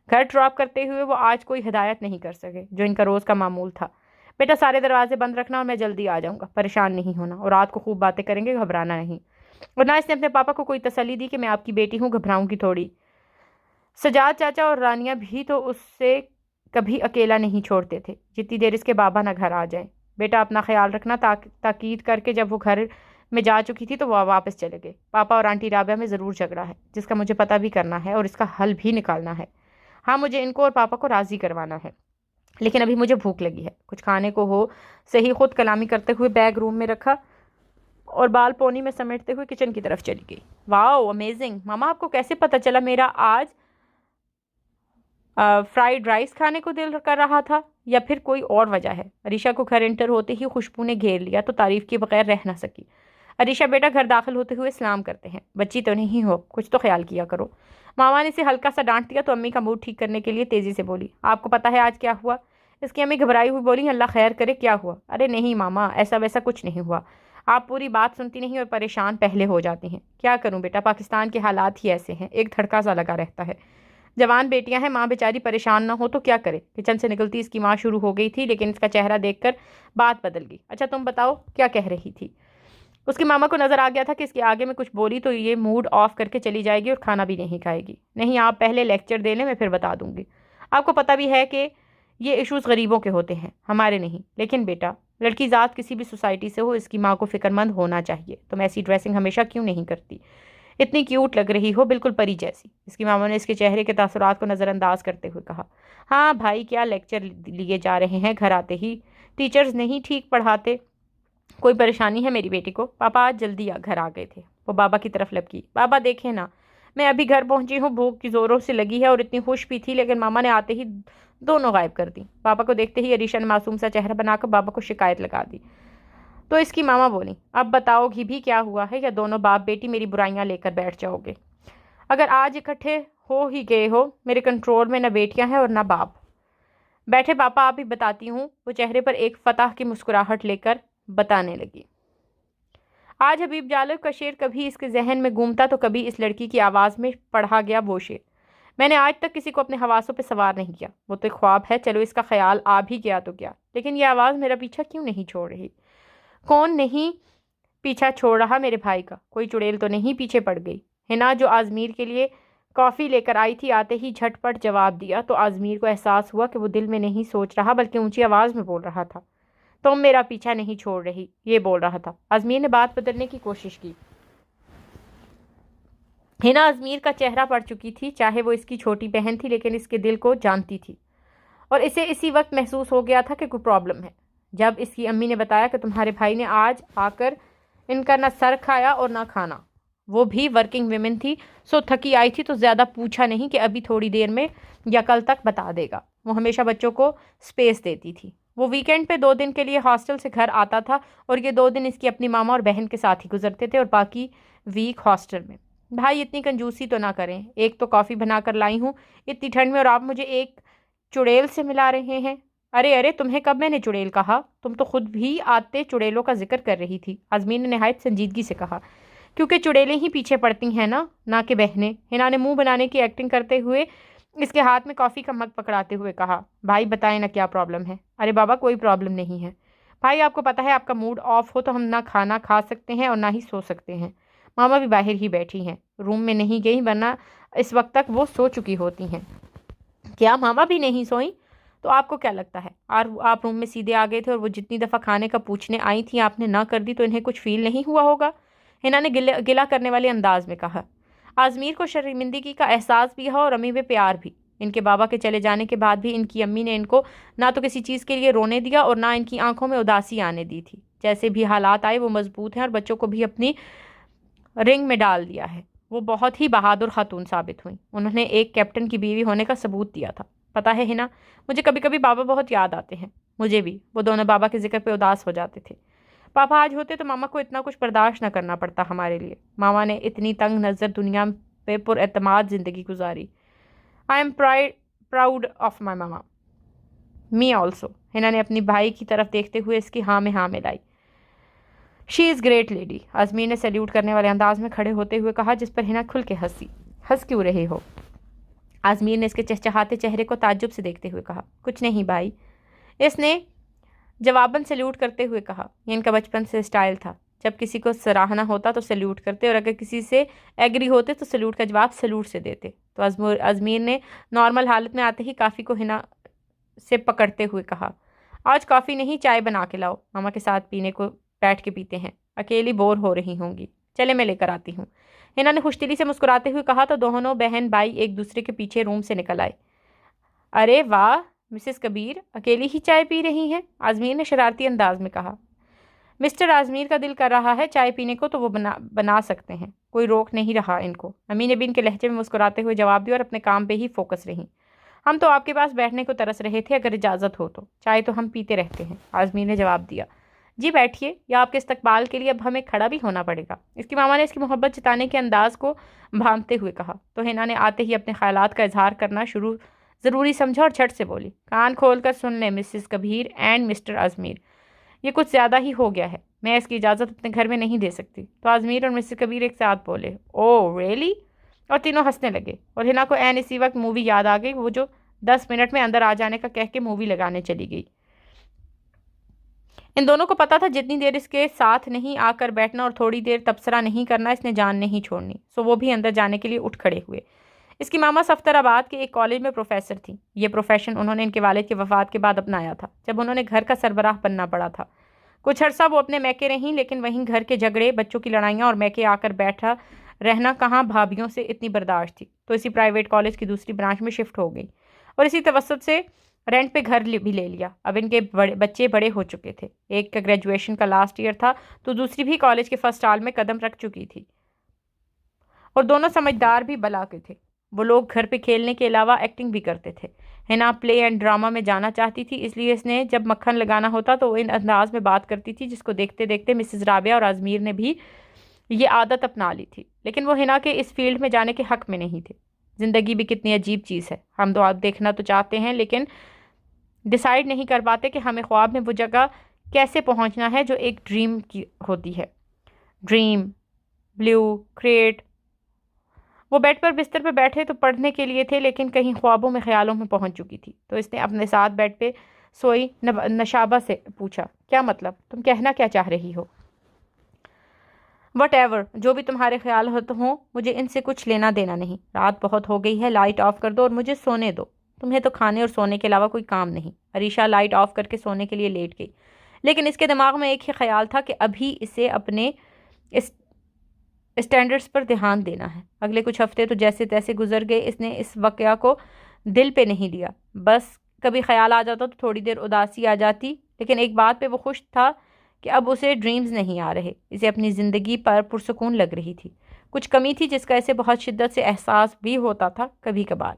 گھر ڈراپ کرتے ہوئے وہ آج کوئی ہدایت نہیں کر سکے جو ان کا روز کا معمول تھا۔ بیٹا سارے دروازے بند رکھنا اور میں جلدی آ جاؤں گا، پریشان نہیں ہونا، اور رات کو خوب باتیں کریں گے، گھبرانا نہیں۔ اور نہ اس نے اپنے پاپا کو کوئی تسلی دی کہ میں آپ کی بیٹی ہوں، گھبراؤں گی تھوڑی۔ سجاد چاچا اور رانیہ بھی تو اس سے کبھی اکیلا نہیں چھوڑتے تھے جتنی دیر اس کے بابا نہ گھر آ جائیں۔ بیٹا اپنا خیال رکھنا، تاکید کر کے جب وہ گھر میں جا چکی تھی تو وہ واپس چلے گئے۔ پاپا اور آنٹی رابعہ میں ضرور جھگڑا ہے جس کا مجھے پتہ بھی کرنا ہے اور اس کا حل بھی نکالنا ہے۔ ہاں مجھے ان کو اور پاپا کو راضی کروانا ہے، لیکن ابھی مجھے بھوک لگی ہے، کچھ کھانے کو ہو۔ صحیح خود کلامی کرتے ہوئے بیگ روم میں رکھا اور بال پونی میں سمیٹتے ہوئے کچن کی طرف چلی گئی۔ واو امیزنگ، ماما آپ کو کیسے پتہ چلا میرا آج فرائیڈ رائس کھانے کو دل کر رہا تھا، یا پھر کوئی اور وجہ ہے؟ عریشہ کو گھر انٹر ہوتے ہی خوشبو نے گھیر لیا تو تعریف کے بغیر رہ نہ سکی۔ عریشہ بیٹا گھر داخل ہوتے ہوئے سلام کرتے ہیں، بچی تو نہیں ہو، کچھ تو خیال کیا کرو۔ ماما نے اسے ہلکا سا ڈانٹ دیا تو امی کا موڈ ٹھیک کرنے کے لیے تیزی سے بولی، آپ کو پتہ ہے آج کیا ہوا؟ اس کی امی گھبرائی ہوئی بولی، اللہ خیر کرے کیا ہوا؟ ارے نہیں ماما، ایسا ویسا کچھ نہیں ہوا، آپ پوری بات سنتی نہیں اور پریشان پہلے ہو جاتی ہیں۔ کیا کروں بیٹا، پاکستان کے حالات ہی ایسے ہیں، ایک دھڑکا سا لگا رہتا ہے۔ جوان بیٹیاں ہیں، ماں بیچاری پریشان نہ ہو تو کیا کرے؟ کچن سے نکلتی اس کی ماں شروع ہو گئی تھی، لیکن اس کا چہرہ دیکھ کر بات بدل گئی۔ اچھا تم بتاؤ کیا کہہ رہی تھی؟ اس کی ماما کو نظر آ گیا تھا کہ اس کے آگے میں کچھ بولی تو یہ موڈ آف کر کے چلی جائے گی اور کھانا بھی نہیں کھائے گی۔ نہیں آپ پہلے لیکچر دے لیں، میں پھر بتا دوں گی۔ آپ کو پتہ بھی ہے کہ یہ ایشوز غریبوں کے ہوتے ہیں، ہمارے نہیں۔ لیکن بیٹا لڑکی ذات کسی بھی سوسائٹی سے ہو، اس کی ماں کو فکر مند ہونا چاہیے۔ تم ایسی ڈریسنگ ہمیشہ کیوں نہیں کرتی؟ اتنی کیوٹ لگ رہی ہو، بالکل پری جیسی۔ اس کی ماما نے اس کے چہرے کے تاثرات کو نظر انداز کرتے ہوئے کہا، ہاں بھائی کیا لیکچر لیے جا رہے ہیں گھر آتے ہی؟ ٹیچرز نہیں ٹھیک پڑھاتے؟ کوئی پریشانی ہے میری بیٹی کو؟ پاپا آج جلدی گھر آ گئے تھے۔ وہ بابا کی طرف لپکی، بابا دیکھیں نا، میں ابھی گھر پہنچی ہوں، بھوک کی زوروں سے لگی ہے اور اتنی خوش بھی تھی، لیکن ماما نے آتے ہی دونوں غائب کر دی۔ پاپا کو دیکھتے ہی عریشہ نے معصوم سا چہرہ بنا کر بابا کو شکایت لگا دی تو اس کی ماما بولی، اب بتاؤ گی بھی کیا ہوا ہے، یا دونوں باپ بیٹی میری برائیاں لے کر بیٹھ جاؤ گے؟ اگر آج اکٹھے ہو ہی گئے ہو، میرے کنٹرول میں نہ بیٹیاں ہیں اور نہ باپ۔ بیٹھے پاپا آپ ہی بتاتی ہوں، وہ چہرے پر ایک فتح کی مسکراہٹ لے کر بتانے لگی۔ آج حبیب جالب کا شعر کبھی اس کے ذہن میں گھومتا تو کبھی اس لڑکی کی آواز میں پڑھا گیا وہ شعر۔ میں نے آج تک کسی کو اپنے حواسوں پہ سوار نہیں کیا، وہ تو ایک خواب ہے، چلو اس کا خیال آ بھی گیا تو کیا، لیکن یہ آواز میرا پیچھا کیوں نہیں چھوڑ رہی؟ کون نہیں پیچھا چھوڑ رہا میرے بھائی کا؟ کوئی چڑیل تو نہیں پیچھے پڑ گئی؟ ہنا جو آزمیر کے لیے کافی لے کر آئی تھی، آتے ہی جھٹ پٹ جواب دیا تو آزمیر کو احساس ہوا کہ وہ دل میں نہیں سوچ رہا بلکہ اونچی آواز میں بول رہا تھا، تم میرا پیچھا نہیں چھوڑ رہی، یہ بول رہا تھا۔ آزمیر نے بات بدلنے کی کوشش کی۔ ہنا آزمیر کا چہرہ پڑ چکی تھی، چاہے وہ اس کی چھوٹی بہن تھی لیکن اس کے دل کو جانتی تھی، اور اسے اسی وقت محسوس ہو گیا تھا کہ کوئی پرابلم ہے۔ جب اس کی امی نے بتایا کہ تمہارے بھائی نے آج آ کر ان کا نہ سر کھایا اور نہ کھانا۔ وہ بھی ورکنگ ویمن تھی، سو تھکی آئی تھی تو زیادہ پوچھا نہیں کہ ابھی تھوڑی دیر میں یا کل تک بتا دے گا۔ وہ ہمیشہ بچوں کو سپیس دیتی تھی۔ وہ ویکینڈ پہ 2 دن کے لیے ہاسٹل سے گھر آتا تھا اور یہ 2 دن اس کی اپنی ماما اور بہن کے ساتھ ہی گزرتے تھے اور باقی ویک ہاسٹل میں۔ بھائی اتنی کنجوسی تو نہ کریں، ایک تو کافی بنا کر لائی ہوں اتنی ٹھنڈ میں اور آپ مجھے ایک چڑیل سے ملا رہے ہیں۔ ارے تمہیں کب میں نے چڑیل کہا؟ تم تو خود بھی آتے چڑیلوں کا ذکر کر رہی تھی، آزمین نے نہایت سنجیدگی سے کہا۔ کیونکہ چڑیلیں ہی پیچھے پڑتی ہیں نا، نہ کہ بہنیں۔ ہنا نے منہ بنانے کی ایکٹنگ کرتے ہوئے اس کے ہاتھ میں کافی کا مگ پکڑاتے ہوئے کہا۔ بھائی بتائیں نا کیا پرابلم ہے؟ ارے بابا کوئی پرابلم نہیں ہے بھائی، آپ کو پتہ ہے آپ کا موڈ آف ہو تو ہم نہ کھانا کھا سکتے ہیں اور نہ ہی سو سکتے ہیں۔ ماما بھی باہر ہی بیٹھی ہیں، روم میں نہیں گئی ورنہ اس وقت تک وہ سو چکی ہوتی ہیں۔ کیا ماما بھی نہیں سوئیں؟ تو آپ کو کیا لگتا ہے آپ روم میں سیدھے آ گئے تھے اور وہ جتنی دفعہ کھانے کا پوچھنے آئی تھیں آپ نے نہ کر دی تو انہیں کچھ فیل نہیں ہوا ہوگا؟ ہنا نے گلا کرنے والے انداز میں کہا۔ آزمیر کو شرمندگی کا احساس بھی ہوا اور امی پہ پیار بھی۔ ان کے بابا کے چلے جانے کے بعد بھی ان کی امی نے ان کو نہ تو کسی چیز کے لیے رونے دیا اور نہ ان کی آنکھوں میں اداسی آنے دی تھی۔ جیسے بھی حالات آئے وہ مضبوط ہیں اور بچوں کو بھی اپنی رنگ میں ڈال دیا ہے۔ وہ بہت ہی بہادر خاتون ثابت ہوئیں۔ انہوں نے ایک کیپٹن کی بیوی ہونے کا ثبوت دیا تھا۔ پتہ ہے ہنا، مجھے کبھی کبھی بابا بہت یاد آتے ہیں۔ مجھے بھی۔ وہ دونوں بابا کے ذکر پہ اداس ہو جاتے تھے۔ پاپا آج ہوتے تو ماما کو اتنا کچھ برداشت نہ کرنا پڑتا ہمارے لیے۔ ماما نے اتنی تنگ نظر دنیا پہ پر اعتماد زندگی گزاری۔ I am proud of my mama, me also. ہنا نے اپنی بھائی کی طرف دیکھتے ہوئے اس کی ہاں میں ہاں ملائی۔ شی از گریٹ لیڈی، آزمین نے سیلیوٹ کرنے والے انداز میں کھڑے ہوتے ہوئے کہا، جس پر ہنا کھل کے ہنسی۔ ہنس کیوں رہے ہو؟ آزمین نے اس کے چہچہاتے چہرے کو تعجب سے دیکھتے ہوئے کہا۔ کچھ نہیں بھائی، اس نے جواباً سیلیوٹ کرتے ہوئے کہا۔ یہ ان کا بچپن سے اسٹائل تھا، جب کسی کو سراہنا ہوتا تو سیلیوٹ کرتے اور اگر کسی سے ایگری ہوتے تو سیلیوٹ کا جواب سیلیوٹ سے دیتے۔ تو آزمین نے نارمل حالت میں آتے ہی کافی کو ہنا سے پکڑتے ہوئے کہا، آج کافی نہیں چائے بنا کے لاؤ، ماما کے ساتھ پینے کو بیٹھ کے پیتے ہیں، اکیلی بور ہو رہی ہوں گی، چلے میں لے کر آتی ہوں۔ ہنا نے خوش دلی سے مسکراتے ہوئے کہا تو دونوں بہن بھائی ایک دوسرے کے پیچھے روم سے نکل آئے۔ ارے واہ مسز کبیر، اکیلی ہی چائے پی رہی ہیں؟ آزمین نے شرارتی انداز میں کہا۔ مسٹر آزمیر کا دل کر رہا ہے چائے پینے کو تو وہ بنا سکتے ہیں، کوئی روک نہیں رہا ان کو، امی نے بھی ان کے لہجے میں مسکراتے ہوئے جواب دیا اور اپنے کام پہ ہی فوکس رہی۔ ہم تو آپ کے پاس بیٹھنے کو ترس رہے تھے، اگر اجازت ہو تو چائے تو ہم پیتے رہتے ہیں، آزمیر نے جواب دیا۔ جی بیٹھیے، یا آپ کے استقبال کے لیے اب ہمیں کھڑا بھی ہونا پڑے گا، اس کی ماما نے اس کی محبت جتانے کے انداز کو بھانپتے ہوئے کہا۔ تو ہنا نے آتے ہی اپنے خیالات کا اظہار کرنا ضروری سمجھا اور جھٹ سے بولی، کان کھول کر سن لیں Mrs Kabir and mister Izmir, یہ کچھ زیادہ ہی ہو گیا ہے، میں اس کی اجازت اپنے گھر میں نہیں دے سکتی۔ تو آزمیر اور مسز کبیر ایک ساتھ بولے، او ریئلی؟ اور تینوں ہنسنے لگے اور ہنا کو عین اسی وقت مووی یاد آ گئی، وہ جو 10 منٹ میں اندر آ جانے کا کہہ کے مووی لگانے چلی گئی۔ ان دونوں کو پتا تھا جتنی دیر اس کے ساتھ نہیں آ کر بیٹھنا اور تھوڑی دیر تبصرہ نہیں کرنا اس نے جان نہیں چھوڑنی، سو وہ بھی اندر جانے کے لیے اٹھ کھڑے ہوئے۔ اس کی ماما صفتر آباد کے ایک کالج میں پروفیسر تھی۔ یہ پروفیشن انہوں نے ان کے والد کی وفات کے بعد اپنایا تھا، جب انہوں نے گھر کا سربراہ بننا پڑا تھا۔ کچھ عرصہ وہ اپنے میکے رہیں، لیکن وہیں گھر کے جھگڑے، بچوں کی لڑائیاں اور میکے آ کر بیٹھا رہنا کہاں بھابھیوں سے اتنی برداشت تھی، تو اسی پرائیویٹ کالج کی دوسری برانچ میں شفٹ ہو گئی اور اسی توسط سے رینٹ پہ گھر بھی لے لیا۔ اب ان کے بچے بڑے ہو چکے تھے، ایک کا گریجویشن کا لاسٹ ایئر تھا تو دوسری بھی کالج کے فرسٹ سال میں قدم رکھ چکی تھی، اور دونوں سمجھدار بھی بلا کے تھے۔ وہ لوگ گھر پہ کھیلنے کے علاوہ ایکٹنگ بھی کرتے تھے۔ ہنا پلے اینڈ ڈرامہ میں جانا چاہتی تھی، اس لیے اس نے جب مکھن لگانا ہوتا تو ان انداز میں بات کرتی تھی جس کو دیکھتے دیکھتے مسز رابعہ اور آزمیر نے بھی یہ عادت اپنا لی تھی، لیکن وہ ہنا کے اس فیلڈ میں جانے کے حق میں نہیں تھے۔ زندگی بھی کتنی عجیب چیز ہے، ہم تو آپ دیکھنا تو چاہتے ہیں لیکن ڈیسائیڈ نہیں کر پاتے کہ ہمیں خواب میں وہ جگہ کیسے پہنچنا ہے جو ایک ڈریم کی ہوتی ہے۔ Dream, blue, create. وہ بیڈ پر بستر پہ بیٹھے تو پڑھنے کے لیے تھے، لیکن کہیں خوابوں میں خیالوں میں پہنچ چکی تھی، تو اس نے اپنے ساتھ بیڈ پہ سوئی نشابہ سے پوچھا، کیا مطلب؟ تم کہنا کیا چاہ رہی ہو؟ وٹ ایور، جو بھی تمہارے خیال ہوں، مجھے ان سے کچھ لینا دینا نہیں۔ رات بہت ہو گئی ہے، لائٹ آف کر دو اور مجھے سونے دو، تمہیں تو کھانے اور سونے کے علاوہ کوئی کام نہیں۔ عریشہ لائٹ آف کر کے سونے کے لیے لیٹ گئی، لیکن اس کے دماغ میں ایک ہی خیال تھا کہ ابھی اسے اپنے اسٹینڈرڈز پر دھیان دینا ہے۔ اگلے کچھ ہفتے تو جیسے تیسے گزر گئے، اس نے اس واقعہ کو دل پہ نہیں لیا، بس کبھی خیال آ جاتا تو تھوڑی دیر اداسی آ جاتی، لیکن ایک بات پہ وہ خوش تھا کہ اب اسے ڈریمز نہیں آ رہے، اسے اپنی زندگی پر پرسکون لگ رہی تھی۔ کچھ کمی تھی جس کا اسے بہت شدت سے احساس بھی ہوتا تھا کبھی کبھار۔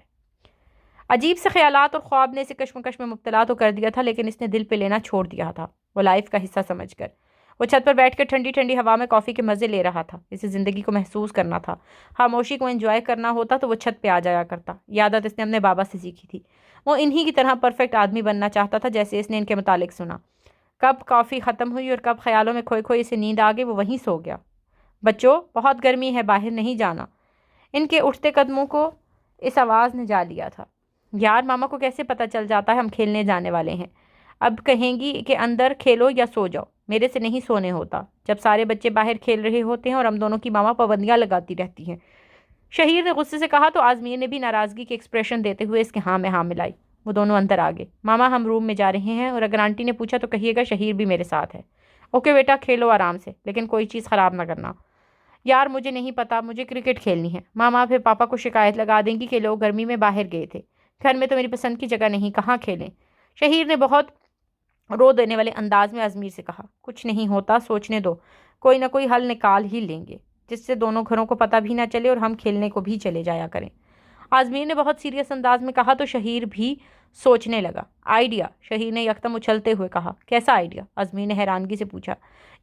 عجیب سے خیالات اور خواب نے اسے کشمکش میں مبتلا تو کر دیا تھا، لیکن اس نے دل پہ لینا چھوڑ دیا تھا، وہ لائف کا حصہ سمجھ کر۔ وہ چھت پر بیٹھ کر ٹھنڈی ٹھنڈی ہوا میں کافی کے مزے لے رہا تھا۔ اسے زندگی کو محسوس کرنا تھا، خاموشی کو انجوائے کرنا ہوتا تو وہ چھت پہ آ جایا کرتا۔ یہ عادت اس نے اپنے بابا سے سیکھی تھی۔ وہ انہی کی طرح پرفیکٹ آدمی بننا چاہتا تھا جیسے اس نے ان کے متعلق سنا۔ کب کافی ختم ہوئی اور کب خیالوں میں کھوئے کھوئے اسے نیند آ گئی، وہ وہیں سو گیا۔ بچوں، بہت گرمی ہے، باہر نہیں جانا۔ ان کے اٹھتے قدموں کو اس آواز نے جا لیا تھا۔ یار، ماما کو کیسے پتہ چل جاتا ہے ہم کھیلنے جانے والے ہیں؟ اب کہیں گی کہ اندر کھیلو یا سو جاؤ۔ میرے سے نہیں سونے ہوتا جب سارے بچے باہر کھیل رہے ہوتے ہیں اور ہم دونوں کی ماما پابندیاں لگاتی رہتی ہیں۔ شہیر نے غصے سے کہا تو آزمیر نے بھی ناراضگی کے ایکسپریشن دیتے ہوئے اس کے ہاں میں ہاں ملائی۔ وہ دونوں اندر آ گئے۔ ماما، ہم روم میں جا رہے ہیں، اور اگر آنٹی نے پوچھا تو کہیے گا شہیر بھی میرے ساتھ ہے۔ اوکے بیٹا، کھیلو آرام سے، لیکن کوئی چیز خراب نہ کرنا۔ یار، مجھے نہیں پتا، مجھے کرکٹ کھیلنی ہے۔ ماما پھر پاپا کو شکایت لگا دیں گی کہ لوگ گرمی میں باہر گئے تھے۔ گھر میں تو میری پسند کی جگہ نہیں، کہاں کھیلیں؟ شہیر نے بہت رو دینے والے انداز میں آزمیر سے کہا۔ کچھ نہیں ہوتا، سوچنے دو، کوئی نہ کوئی حل نکال ہی لیں گے جس سے دونوں گھروں کو پتہ بھی نہ چلے اور ہم کھیلنے کو بھی چلے جایا کریں۔ آزمیر نے بہت سیریس انداز میں کہا تو شہیر بھی سوچنے لگا۔ آئیڈیا، شہیر نے یکدم اچھلتے ہوئے کہا۔ کیسا آئیڈیا؟ آزمیر نے حیرانگی سے پوچھا۔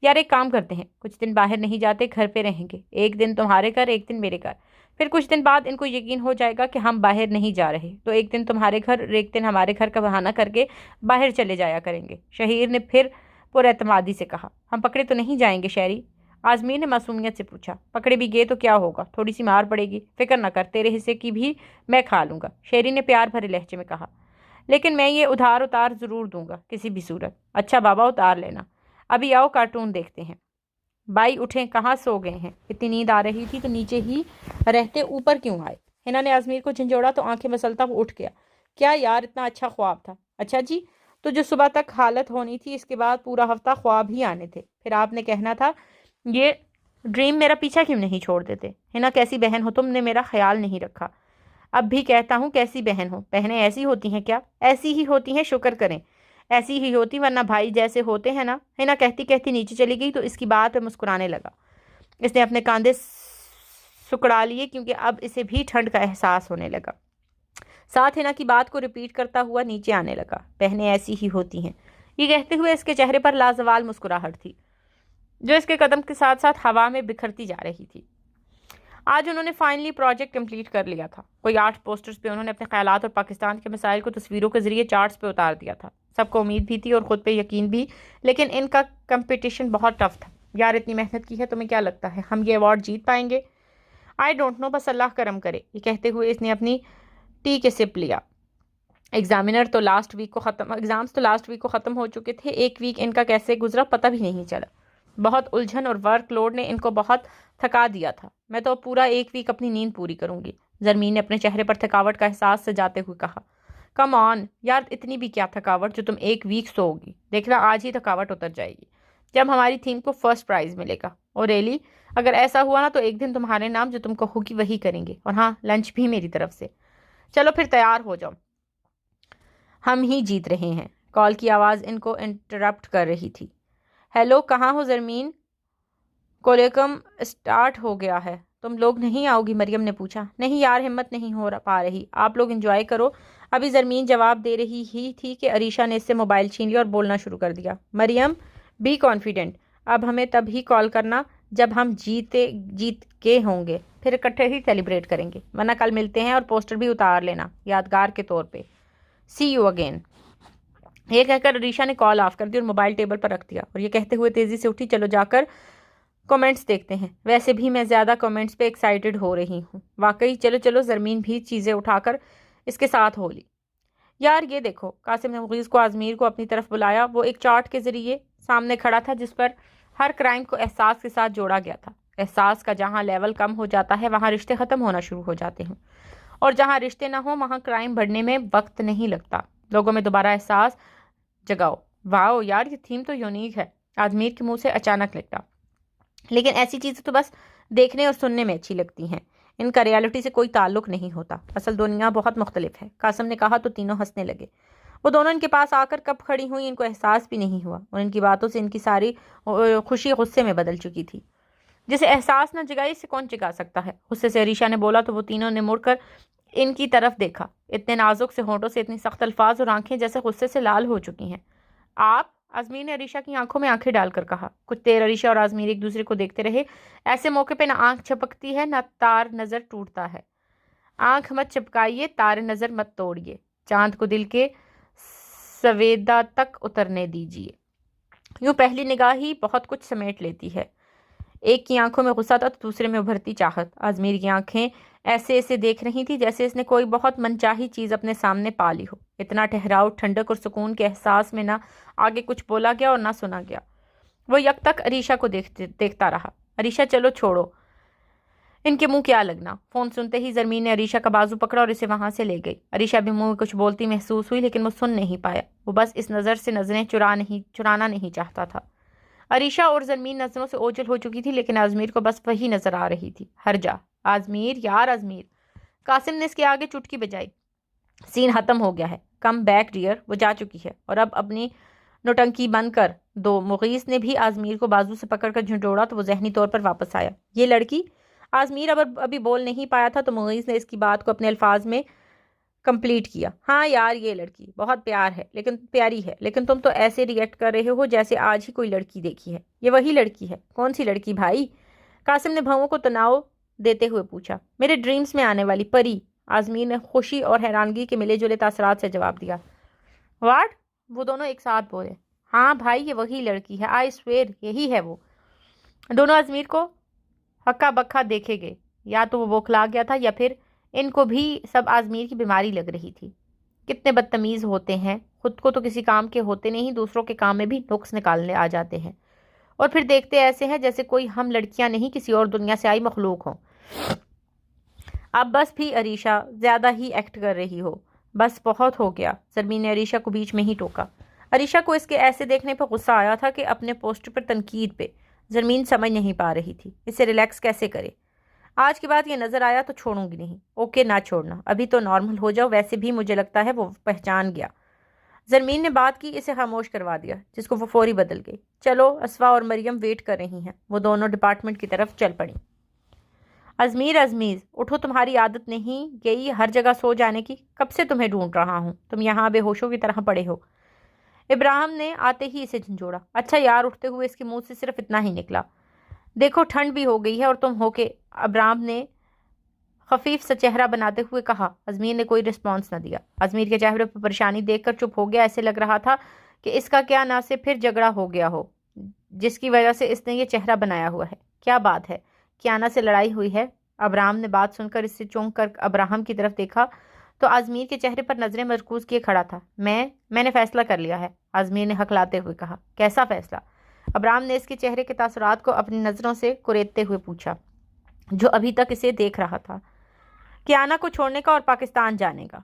یار، ایک کام کرتے ہیں، کچھ دن باہر نہیں جاتے، گھر پہ رہیں گے۔ ایک دن تمہارے گھر، ایک دن میرے گھر۔ پھر کچھ دن بعد ان کو یقین ہو جائے گا کہ ہم باہر نہیں جا رہے، تو ایک دن تمہارے گھر اور ایک دن ہمارے گھر کا بہانہ کر کے باہر چلے جایا کریں گے۔ شہیر نے پھر پر اعتمادی سے کہا۔ ہم پکڑے تو نہیں جائیں گے شہری؟ آزمیر نے معصومیت سے پوچھا۔ پکڑے بھی گئے تو کیا ہوگا، تھوڑی سی مار پڑے گی، فکر نہ کر، تیرے حصے کی بھی میں کھا لوں گا، شہری نے پیار بھرے لہجے میں کہا۔ لیکن میں یہ اتار ضرور دوں گا کسی بھی صورت۔ اچھا بابا، اتار لینا۔ ابھی آؤ کارٹون دیکھتے ہیں۔ بھائی اٹھیں، کہاں سو گئے ہیں؟ اتنی نیند آ رہی تھی تو نیچے ہی رہتے اوپر کیوں آئے؟ ہنا نے آزمیر کو جھنجھوڑا تو آنکھیں مسلتا وہ اٹھ گیا۔ کیا یار، اتنا اچھا خواب تھا؟ اچھا جی، تو جو صبح تک حالت ہونی تھی، اس کے بعد پورا ہفتہ خواب ہی آنے تھے، پھر آپ نے کہنا تھا یہ ڈریم میرا پیچھا کیوں نہیں چھوڑ دیتے؟ ہنا، کیسی بہن ہو تم، نے میرا خیال نہیں رکھا۔ اب بھی کہتا ہوں کیسی بہن ہو؟ بہنیں ایسی ہوتی ہیں کیا؟ ایسی ہی ہوتی ہیں، شکر کریں ایسی ہی ہوتی، ورنہ بھائی جیسے ہوتے ہیں نا۔ ہنا کہتی کہتی نیچے چلی گئی تو اس کی بات پہ مسکرانے لگا۔ اس نے اپنے کاندھے سکڑا لیے کیونکہ اب اسے بھی ٹھنڈ کا احساس ہونے لگا۔ ساتھ ہنا کی بات کو ریپیٹ کرتا ہوا نیچے آنے لگا۔ بہنیں ایسی ہی ہوتی ہیں، یہ کہتے ہوئے اس کے چہرے پر لازوال مسکراہٹ تھی جو اس کے قدم کے ساتھ ساتھ ہوا میں بکھرتی جا رہی تھی۔ آج انہوں نے فائنلی پروجیکٹ کمپلیٹ کر لیا تھا۔ کوئی 8 پوسٹرز پہ انہوں نے اپنے خیالات اور پاکستان کے مسائل کو تصویروں کے ذریعے چارٹس پہ اتار دیا تھا۔ سب کو امید بھی تھی اور خود پہ یقین بھی، لیکن ان کا کمپٹیشن بہت ٹف تھا۔ یار، اتنی محنت کی ہے، تمہیں کیا لگتا ہے ہم یہ ایوارڈ جیت پائیں گے؟ آئی ڈونٹ نو، بس اللہ کرم کرے۔ یہ کہتے ہوئے اس نے اپنی ٹی کے سپ لیا۔ ایگزامس تو لاسٹ ویک کو ختم ہو چکے تھے۔ ایک ویک ان کا کیسے گزرا پتہ بھی نہیں چلا۔ بہت الجھن اور ورک لوڈ نے ان کو بہت تھکا دیا تھا۔ میں تو پورا ایک ویک اپنی نیند پوری کروں گی، زرمین نے اپنے چہرے پر تھکاوٹ کا احساس سجاتے ہوئے کہا۔ کم آن یار، اتنی بھی کیا تھکاوٹ جو تم ایک ویک سو گی؟ دیکھنا آج ہی تھکاوٹ اتر جائے گی جب ہماری تھیم کو فرسٹ پرائز ملے گا۔ اور ریلی، اگر ایسا ہوا نا تو ایک دن تمہارے نام جو تم کہو گی وہی کریں گے، اور ہاں، لنچ بھی میری طرف سے۔ چلو پھر تیار ہو جاؤ، ہم ہی جیت رہے ہیں۔ کال کی آواز ان کو انٹرپٹ کر رہی تھی۔ ہیلو، کہاں ہو زرمین؟ کولیکم اسٹارٹ ہو گیا ہے، تم لوگ نہیں آؤ گی؟ مریم نے پوچھا۔ نہیں یار، ہمت نہیں ہو پا رہی، آپ لوگ انجوائے کرو۔ ابھی زرمین جواب دے رہی ہی تھی کہ عریشہ نے اس سے موبائل چھین لیا اور بولنا شروع کر دیا۔ مریم، بی کانفیڈنٹ، اب ہمیں تب ہی کال کرنا جب ہم جیت کے ہوں گے، پھر اکٹھے ہی سیلیبریٹ کریں گے، ورنہ کل ملتے ہیں اور پوسٹر بھی اتار لینا یادگار کے طور پہ۔ سی یو اگین۔ یہ کہہ کر عریشہ نے کال آف کر دی اور موبائل ٹیبل پر رکھ دیا، اور یہ کہتے ہوئے تیزی سے اٹھی۔ چلو جا کر کمنٹس دیکھتے ہیں، ویسے بھی میں زیادہ کمنٹس پہ ایکسائٹڈ ہو رہی ہوں۔ واقعی، چلو چلو۔ زرمین بھی چیزیں اٹھا کر اس کے ساتھ ہو لی۔ یار یہ دیکھو، قاسم نے مغیث کو آزمیر کو اپنی طرف بلایا۔ وہ ایک چارٹ کے ذریعے سامنے کھڑا تھا جس پر ہر کرائم کو احساس کے ساتھ جوڑا گیا تھا۔ احساس کا جہاں لیول کم ہو جاتا ہے وہاں رشتے ختم ہونا شروع ہو جاتے ہیں، اور جہاں رشتے نہ ہوں وہاں کرائم بڑھنے میں وقت نہیں لگتا۔ لوگوں میں دوبارہ احساس جگاؤ۔ واؤ یار، یہ تھیم تو یونیک ہے، آزمیر کے منہ سے اچانک نکلا۔ لیکن ایسی چیزیں تو بس دیکھنے اور سننے میں اچھی لگتی ہیں، ان کا ریالٹی سے کوئی تعلق نہیں ہوتا۔ اصل دنیا بہت مختلف ہے، قاسم نے کہا تو تینوں ہنسنے لگے۔ وہ دونوں ان کے پاس آ کر کب کھڑی ہوئی ان کو احساس بھی نہیں ہوا، اور ان کی باتوں سے ان کی ساری خوشی غصے میں بدل چکی تھی۔ جسے احساس نہ جگائی اسے کون جگا سکتا ہے؟ غصے سے عریشہ نے بولا تو وہ تینوں نے مڑ کر ان کی طرف دیکھا، اتنے نازک سے ہونٹوں سے اتنی سخت الفاظ اور آنکھیں جیسے غصے سے لال ہو چکی ہیں۔ آپ؟ آزمیر نے عریشہ کی آنکھوں میں آنکھیں ڈال کر کہا۔ کچھ دیر عریشہ اور آزمیر ایک دوسرے کو دیکھتے رہے۔ ایسے موقع پہ نہ آنکھ چھپکتی ہے نہ تار نظر ٹوٹتا ہے۔ آنکھ مت چپکائیے، تار نظر مت توڑیے، چاند کو دل کے سویدا تک اترنے دیجیے۔ یوں پہلی نگاہ ہی بہت کچھ سمیٹ لیتی ہے۔ ایک کی آنکھوں میں غصہ تھا تو دوسرے میں ابھرتی چاہت۔ آزمیر کی آنکھیں ایسے دیکھ رہی تھی جیسے اس نے کوئی بہت منچاہی چیز اپنے سامنے پا لی ہو۔ اتنا ٹھہراؤ، ٹھنڈک اور سکون کے احساس میں نہ آگے کچھ بولا گیا اور نہ سنا گیا۔ وہ یک تک عریشہ کو دیکھتا رہا۔ عریشہ چلو چھوڑو، ان کے منہ کیا لگنا۔ فون سنتے ہی زرمین نے عریشہ کا بازو پکڑا اور اسے وہاں سے لے گئی۔ عریشہ بھی منہ میں کچھ بولتی محسوس ہوئی لیکن وہ سن نہیں پایا۔ وہ بس اس نظر سے نظریں چرانا نہیں چاہتا تھا۔ عریشہ اور زرمین نظروں سے اوجھل ہو چکی تھی لیکن آزمیر کو بس وہی نظر آ رہی تھی، ہر جا۔ آزمیر، یار آزمیر! قاسم نے اس کے آگے چٹکی بجائی۔ سین ختم ہو گیا ہے، کم بیک ڈیئر، وہ جا چکی ہے، اور اب اپنی نوٹنکی بند کر دو۔ مغیث نے بھی آزمیر کو بازو سے پکڑ کر جھنڈوڑا تو وہ ذہنی طور پر واپس آیا۔ یہ لڑکی؟ آزمیر ابھی بول نہیں پایا تھا تو مغیث نے اس کی بات کو اپنے الفاظ میں کمپلیٹ کیا۔ ہاں یار، یہ لڑکی بہت پیاری ہے، لیکن تم تو ایسے ریئیکٹ کر رہے ہو جیسے آج ہی کوئی لڑکی دیکھی ہے۔ یہ وہی لڑکی ہے؟ کون سی لڑکی بھائی؟ قاسم نے بھووں کو تناؤ دیتے ہوئے پوچھا۔ میرے ڈریمز میں آنے والی پری، آزمیر نے خوشی اور حیرانگی کے ملے جلے تاثرات سے جواب دیا۔ واٹ؟ وہ دونوں ایک ساتھ بولے۔ ہاں بھائی، یہ وہی لڑکی ہے، آئی سویر یہی ہے وہ۔ دونوں آزمیر کو ہکا بکا دیکھے گئے۔ یا تو وہ بوکھلا گیا تھا یا پھر ان کو بھی سب آزمیر کی بیماری لگ رہی تھی۔ کتنے بدتمیز ہوتے ہیں، خود کو تو کسی کام کے ہوتے نہیں، دوسروں کے کام میں بھی نقص نکالنے آ جاتے ہیں، اور پھر دیکھتے ایسے ہیں جیسے کوئی ہم لڑکیاں نہیں کسی اور دنیا سے آئی مخلوق ہوں۔ اب بس بھی عریشہ، زیادہ ہی ایکٹ کر رہی ہو، بس بہت ہو گیا۔ زرمین نے عریشہ کو بیچ میں ہی ٹوکا۔ عریشہ کو اس کے ایسے دیکھنے پر غصہ آیا تھا کہ اپنے پوسٹر پر تنقید پہ زرمین سمجھ نہیں پا رہی تھی اسے ریلیکس کیسے کرے۔ آج کے بعد یہ نظر آیا تو چھوڑوں گی نہیں۔ اوکے، نہ چھوڑنا، ابھی تو نارمل ہو جاؤ، ویسے بھی مجھے لگتا ہے وہ پہچان گیا۔ زرمین نے بات کی، اسے خاموش کروا دیا، جس کو وہ فوری بدل گئی۔ چلو، اسوا اور مریم ویٹ کر رہی ہیں۔ وہ دونوں ڈپارٹمنٹ کی طرف چل پڑیں۔ عزمیر اٹھو، تمہاری عادت نہیں گئی ہر جگہ سو جانے کی؟ کب سے تمہیں ڈھونڈ رہا ہوں، تم یہاں بے ہوشوں کی طرح پڑے ہو۔ ابراہیم نے آتے ہی اسے جھنجھوڑا۔ اچھا یار، اٹھتے ہوئے اس کے منہ سے صرف اتنا ہی نکلا، دیکھو ٹھنڈ بھی ہو گئی ہے اور تم ہو کے۔ ابراہیم نے خفیف سا چہرہ بناتے ہوئے کہا۔ عزمیر نے کوئی رسپانس نہ دیا۔ عزمیر کے چہرے پر پریشانی دیکھ کر چپ ہو گیا۔ ایسے لگ رہا تھا کہ اس کا کیا نہ سے پھر جھگڑا ہو گیا ہو جس کی وجہ سے اس نے یہ چہرہ بنایا ہوا ہے۔ کیا بات ہے؟ کیانا سے لڑائی ہوئی ہے؟ ابراہیم نے بات سن کر اس سے چونک کر ابراہیم کی طرف دیکھا تو عزمیر کے چہرے پر نظریں مرکوز کیے کھڑا تھا۔ میں نے فیصلہ کر لیا ہے، عزمیر نے ہکلاتے ہوئے کہا۔ کیسا فیصلہ؟ ابراہیم نے اس کے چہرے کے تاثرات کو اپنی نظروں سے کریدتے ہوئے پوچھا، جو ابھی تک اسے دیکھ رہا تھا۔ کیانا کو چھوڑنے کا اور پاکستان جانے کا۔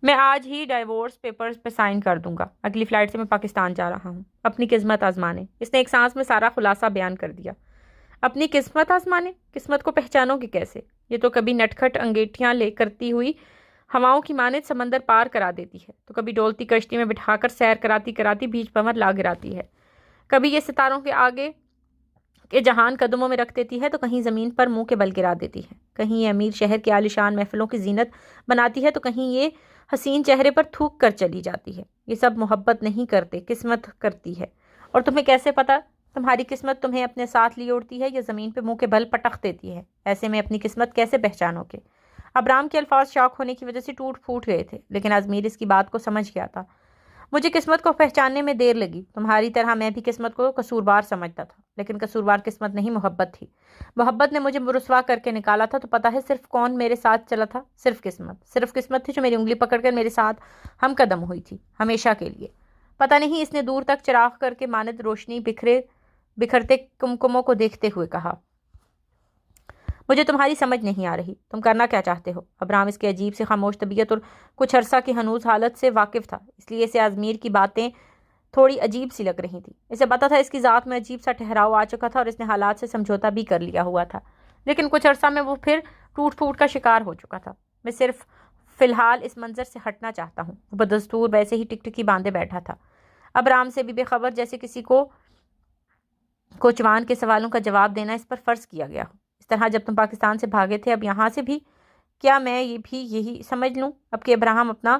میں آج ہی ڈائیورس پیپرز پہ سائن کر دوں گا۔ اگلی فلائٹ سے میں پاکستان جا رہا ہوں، اپنی قسمت آزمانے۔ اس نے ایک سانس میں سارا خلاصہ بیان کر دیا۔ اپنی قسمت آزمانے؟ قسمت کو پہچانو گے کیسے؟ یہ تو کبھی نٹکھٹ انگیٹھیاں لے کرتی ہوئی ہواؤں کی مانند سمندر پار کرا دیتی ہے، تو کبھی ڈولتی کشتی میں بٹھا کر سیر کراتی بیچ بھنور لا گراتی ہے۔ کبھی یہ ستاروں کے آگے کے جہان قدموں میں رکھ دیتی ہے تو کہیں زمین پر منہ کے بل گرا دیتی ہے۔ کہیں یہ امیر شہر کے عالیشان محفلوں کی زینت بناتی ہے تو کہیں یہ حسین چہرے پر تھوک کر چلی جاتی ہے۔ یہ سب محبت نہیں کرتے، قسمت کرتی ہے۔ اور تمہیں کیسے پتا تمہاری قسمت تمہیں اپنے ساتھ لی اڑتی ہے یا زمین پہ منہ کے بل پٹخ دیتی ہے؟ ایسے میں اپنی قسمت کیسے پہچانو گے؟ ابراہیم کے الفاظ شاک ہونے کی وجہ سے ٹوٹ پھوٹ گئے تھے، لیکن عزمیر اس کی بات کو سمجھ گیا تھا۔ مجھے قسمت کو پہچاننے میں دیر لگی، تمہاری طرح میں بھی قسمت کو قصوروار سمجھتا تھا، لیکن قصوروار قسمت نہیں، محبت تھی۔ محبت نے مجھے رسوا کر کے نکالا تھا، تو پتا ہے صرف کون میرے ساتھ چلا تھا؟ صرف قسمت تھی جو میری انگلی پکڑ کر میرے ساتھ ہم قدم ہوئی تھی، ہمیشہ کے لیے۔ پتہ نہیں، اس نے دور تک چراغ کر کے مانند روشنی بکھرتے کمکموں کو دیکھتے ہوئے کہا۔ مجھے تمہاری سمجھ نہیں آ رہی، تم کرنا کیا چاہتے ہو؟ ابراہیم اس کے عجیب سے خاموش طبیعت اور کچھ عرصہ کی ہنوز حالت سے واقف تھا، اس لیے اسے عزمیر کی باتیں تھوڑی عجیب سی لگ رہی تھیں۔ اسے پتا تھا اس کی ذات میں عجیب سا ٹھہراؤ آ چکا تھا اور اس نے حالات سے سمجھوتا بھی کر لیا ہوا تھا، لیکن کچھ عرصہ میں وہ پھر ٹوٹ پھوٹ کا شکار ہو چکا تھا۔ میں صرف فی الحال اس منظر سے ہٹنا چاہتا ہوں۔ وہ بدستور ویسے ہی ٹکٹکی باندھے بیٹھا تھا، ابرام سے بھی بے خبر، جیسے کسی کو کوچوان کے سوالوں کا جواب دینا اس پر فرض کیا گیا ہو۔ اس طرح جب تم پاکستان سے بھاگے تھے، اب یہاں سے بھی کیا میں یہ بھی یہی سمجھ لوں؟ اب کہ ابراہم اپنا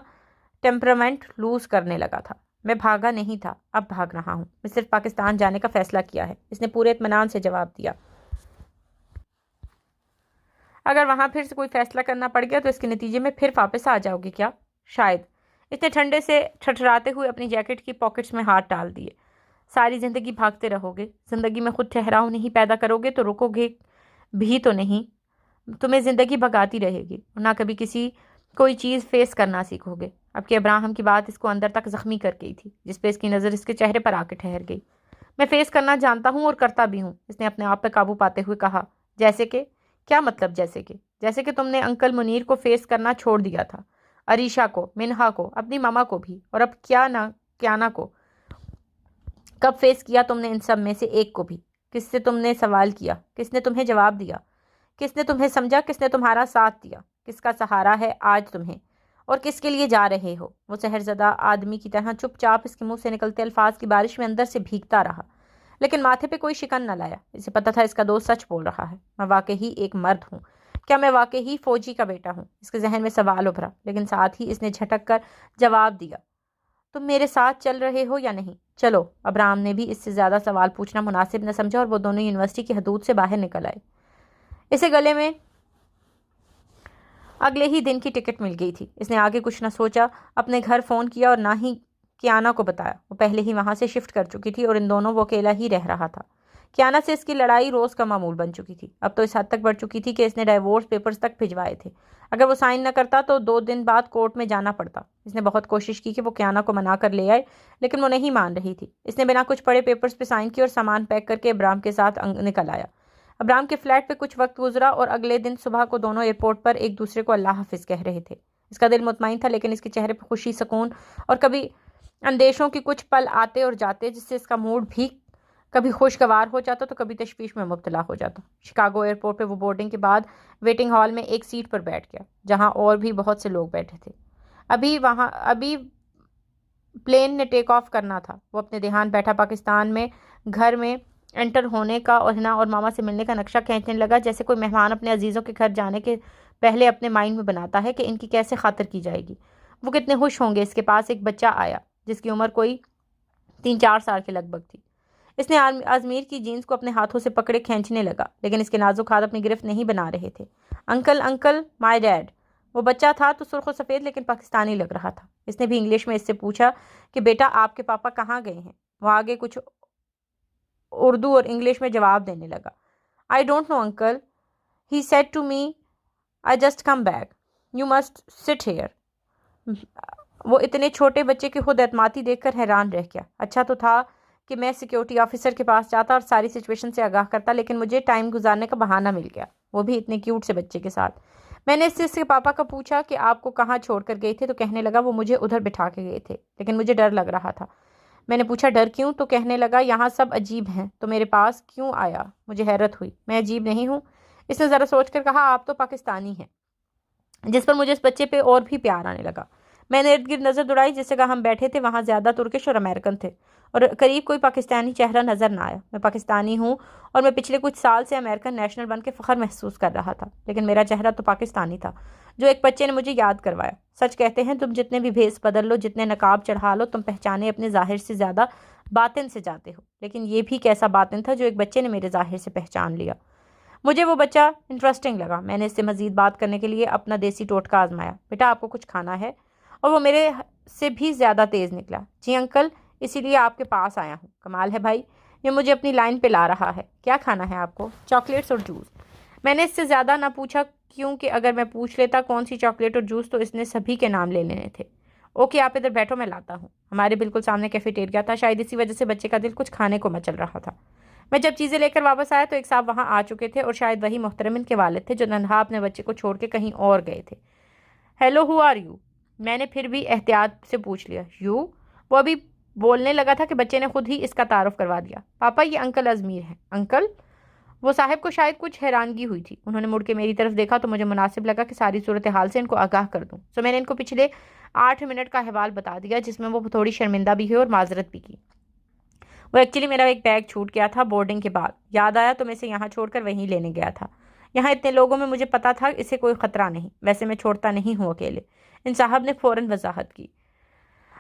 ٹیمپرامنٹ لوز کرنے لگا تھا۔ میں بھاگا نہیں تھا، اب بھاگ رہا ہوں۔ میں صرف پاکستان جانے کا فیصلہ کیا ہے، اس نے پورے اطمینان سے جواب دیا۔ اگر وہاں پھر سے کوئی فیصلہ کرنا پڑ گیا تو اس کے نتیجے میں پھر واپس آ جاؤ گے کیا؟ شاید۔ اس نے ٹھنڈے سے ٹھٹھراتے ہوئے اپنی جیکٹ کی پاکٹس میں ہاتھ ڈال دیے۔ ساری زندگی بھاگتے رہو گے، زندگی میں خود ٹھہراؤ نہیں پیدا کرو گے تو رکو گے بھی تو نہیں، تمہیں زندگی بھگاتی رہے گی اور نہ کبھی کوئی چیز فیس کرنا سیکھو گے۔ اب کہ ابراہم کی بات اس کو اندر تک زخمی کر گئی تھی، جس پہ اس کی نظر اس کے چہرے پر آ کے ٹھہر گئی۔ میں فیس کرنا جانتا ہوں اور کرتا بھی ہوں، اس نے اپنے آپ پہ قابو پاتے ہوئے کہا۔ جیسے کہ کیا مطلب؟ جیسے کہ تم نے انکل منیر کو فیس کرنا چھوڑ دیا تھا، عریشہ کو، منہا کو، اپنی ماما کو بھی، اور اب کیانا کو۔ کب فیس کیا تم نے ان سب میں سے ایک کو بھی؟ کس سے تم نے سوال کیا؟ کس نے تمہیں جواب دیا؟ کس نے تمہیں سمجھا؟ کس نے تمہارا ساتھ دیا؟ کس کا سہارا ہے آج تمہیں؟ اور کس کے لیے جا رہے ہو؟ وہ سحرزدہ آدمی کی طرح چپ چاپ اس کے منہ سے نکلتے الفاظ کی بارش میں اندر سے بھیگتا رہا، لیکن ماتھے پہ کوئی شکن نہ لایا۔ اسے پتا تھا اس کا دوست سچ بول رہا ہے، میں واقعی ایک مرد ہوں۔ کیا میں واقعی فوجی کا بیٹا ہوں؟ اس کے ذہن میں سوال ابھرا، لیکن ساتھ ہی اس نے جھٹک کر جواب دیا، تم میرے ساتھ چل رہے ہو یا نہیں؟ چلو۔ ابرام نے بھی اس سے زیادہ سوال پوچھنا مناسب نہ سمجھا اور وہ دونوں یونیورسٹی کی حدود سے باہر نکل آئے۔ اسے گلے میں اگلے ہی دن کی ٹکٹ مل گئی تھی۔ اس نے آگے کچھ نہ سوچا، اپنے گھر فون کیا اور نہ ہی کیانا کو بتایا۔ وہ پہلے ہی وہاں سے شفٹ کر چکی تھی اور ان دونوں وہ اکیلا ہی رہ رہا تھا۔ کیانا سے اس کی لڑائی روز کا معمول بن چکی تھی، اب تو اس حد تک بڑھ چکی تھی کہ اس نے ڈائیورس پیپرز تک بھجوائے تھے۔ اگر وہ سائن نہ کرتا تو 2 دن بعد کورٹ میں جانا پڑتا۔ اس نے بہت کوشش کی کہ وہ کیانا کو منا کر لے آئے، لیکن وہ نہیں مان رہی تھی۔ اس نے بنا کچھ پڑے پیپرز پہ سائن کیے اور سامان پیک کر کے ابرام کے ساتھ نکل آیا۔ ابرام کے فلیٹ پہ کچھ وقت گزرا اور اگلے دن صبح کو دونوں ایئرپورٹ پر ایک دوسرے کو اللہ حافظ کہہ رہے تھے۔ اس کا دل مطمئن تھا، لیکن اس کے چہرے پہ خوشی، سکون اور کبھی اندیشوں کی کچھ پل آتے اور جاتے، جس سے اس کا موڈ بھی کبھی خوشگوار ہو جاتا تو کبھی تشویش میں مبتلا ہو جاتا۔ شکاگو ایئرپورٹ پہ وہ بورڈنگ کے بعد ویٹنگ ہال میں ایک سیٹ پر بیٹھ گیا، جہاں اور بھی بہت سے لوگ بیٹھے تھے۔ ابھی پلین نے ٹیک آف کرنا تھا۔ وہ اپنے دھیان بیٹھا پاکستان میں گھر میں انٹر ہونے کا اور ہنا اور ماما سے ملنے کا نقشہ کھینچنے لگا، جیسے کوئی مہمان اپنے عزیزوں کے گھر جانے کے پہلے اپنے مائنڈ میں بناتا ہے کہ ان کی کیسے خاطر کی جائے گی۔ وہ کتنے خوش ہوں گے۔ اس کے پاس ایک بچہ آیا جس کی عمر کوئی 3-4 سال کے لگ بھگ تھی۔ اس نے ازمیر کی جینس کو اپنے ہاتھوں سے پکڑے کھینچنے لگا، لیکن اس کے نازک ہاتھ اپنی گرفت نہیں بنا رہے تھے۔ Uncle my dad. وہ بچہ تھا تو سرخ و سفید لیکن پاکستانی لگ رہا تھا۔ اس نے بھی انگلش میں اس سے پوچھا کہ بیٹا آپ کے پاپا کہاں گئے ہیں؟ وہ آگے کچھ اردو اور انگلش میں جواب دینے لگا۔ I don't know uncle. He said to me, I just come back. You must sit here. وہ اتنے چھوٹے بچے کی خود اعتمادی دیکھ کر حیران رہ گیا۔ اچھا تو تھا کہ میں سیکیورٹی آفیسر کے پاس جاتا اور ساری سچویشن سے آگاہ کرتا، لیکن مجھے ٹائم گزارنے کا بہانہ مل گیا، وہ بھی اتنے کیوٹ سے بچے کے ساتھ۔ میں نے اس سے پاپا کا پوچھا کہ آپ کو کہاں چھوڑ کر گئے تھے تو کہنے لگا وہ مجھے ادھر بٹھا کے گئے تھے، لیکن مجھے ڈر لگ رہا تھا۔ میں نے پوچھا ڈر کیوں؟ تو کہنے لگا یہاں سب عجیب ہیں، تو میرے پاس کیوں آیا؟ مجھے حیرت ہوئی، میں عجیب نہیں ہوں؟ اس نے ذرا سوچ کر کہا آپ تو پاکستانی ہیں، جس پر مجھے اس بچے پہ اور بھی پیار آنے لگا۔ میں نے ارد گرد نظر دوڑائی، جس جگہ ہم بیٹھے تھے وہاں زیادہ ترکش اور امریکن تھے اور قریب کوئی پاکستانی چہرہ نظر نہ آیا۔ میں پاکستانی ہوں اور میں پچھلے کچھ سال سے امریکن نیشنل بن کے فخر محسوس کر رہا تھا، لیکن میرا چہرہ تو پاکستانی تھا، جو ایک بچے نے مجھے یاد کروایا۔ سچ کہتے ہیں تم جتنے بھی بھیس بدل لو، جتنے نقاب چڑھا لو، تم پہچانے اپنے ظاہر سے زیادہ باطن سے جاتے ہو، لیکن یہ بھی کیسا باطن تھا جو ایک بچے نے میرے ظاہر سے پہچان لیا۔ مجھے وہ بچہ انٹرسٹنگ لگا۔ میں نے اس سے مزید بات کرنے کے لیے اپنا دیسی ٹوٹکا آزمایا، بیٹا آپ کو کچھ کھانا ہے؟ اور وہ میرے سے بھی زیادہ تیز نکلا، جی انکل اسی لیے آپ کے پاس آیا ہوں۔ کمال ہے بھائی، یہ مجھے اپنی لائن پہ لا رہا ہے۔ کیا کھانا ہے آپ کو؟ چاکلیٹس اور جوس۔ میں نے اس سے زیادہ نہ پوچھا، کیونکہ اگر میں پوچھ لیتا کون سی چاکلیٹ اور جوس تو اس نے سبھی کے نام لے لینے تھے۔ اوکے آپ ادھر بیٹھو، میں لاتا ہوں۔ ہمارے بالکل سامنے کیفیٹیریا تھا، شاید اسی وجہ سے بچے کا دل کچھ کھانے کو مچل رہا تھا۔ میں جب چیزیں لے کر واپس آیا تو ایک صاحب وہاں آ چکے تھے اور شاید وہی محترم کے والد تھے جو تنہا اپنے بچے کو چھوڑ کے کہیں اور گئے تھے۔ Hello how are you? میں نے پھر بھی احتیاط سے پوچھ لیا۔ یو؟ وہ ابھی بولنے لگا تھا کہ بچے نے خود ہی اس کا تعارف کروا دیا۔ پاپا یہ انکل ازمیر ہیں۔ انکل؟ وہ صاحب کو شاید کچھ حیرانگی ہوئی تھی. انہوں نے مڑ کے میری طرف دیکھا تو مجھے مناسب لگا کہ ساری صورتحال سے ان کو آگاہ کر دوں. سو میں نے ان کو پچھلے 8 منٹ کا احوال بتا دیا, جس میں وہ تھوڑی شرمندہ بھی ہوئی اور معذرت بھی کی. وہ ایکچولی میرا ایک بیگ چھوٹ گیا تھا بورڈنگ کے بعد. یاد آیا تو میں اسے یہاں چھوڑ کر وہیں لینے گیا تھا. یہاں اتنے لوگوں میں مجھے پتا تھا اسے کوئی خطرہ نہیں. ویسے میں چھوڑتا نہیں ہوں اکیلے. ان صاحب نے فوراً وضاحت کی.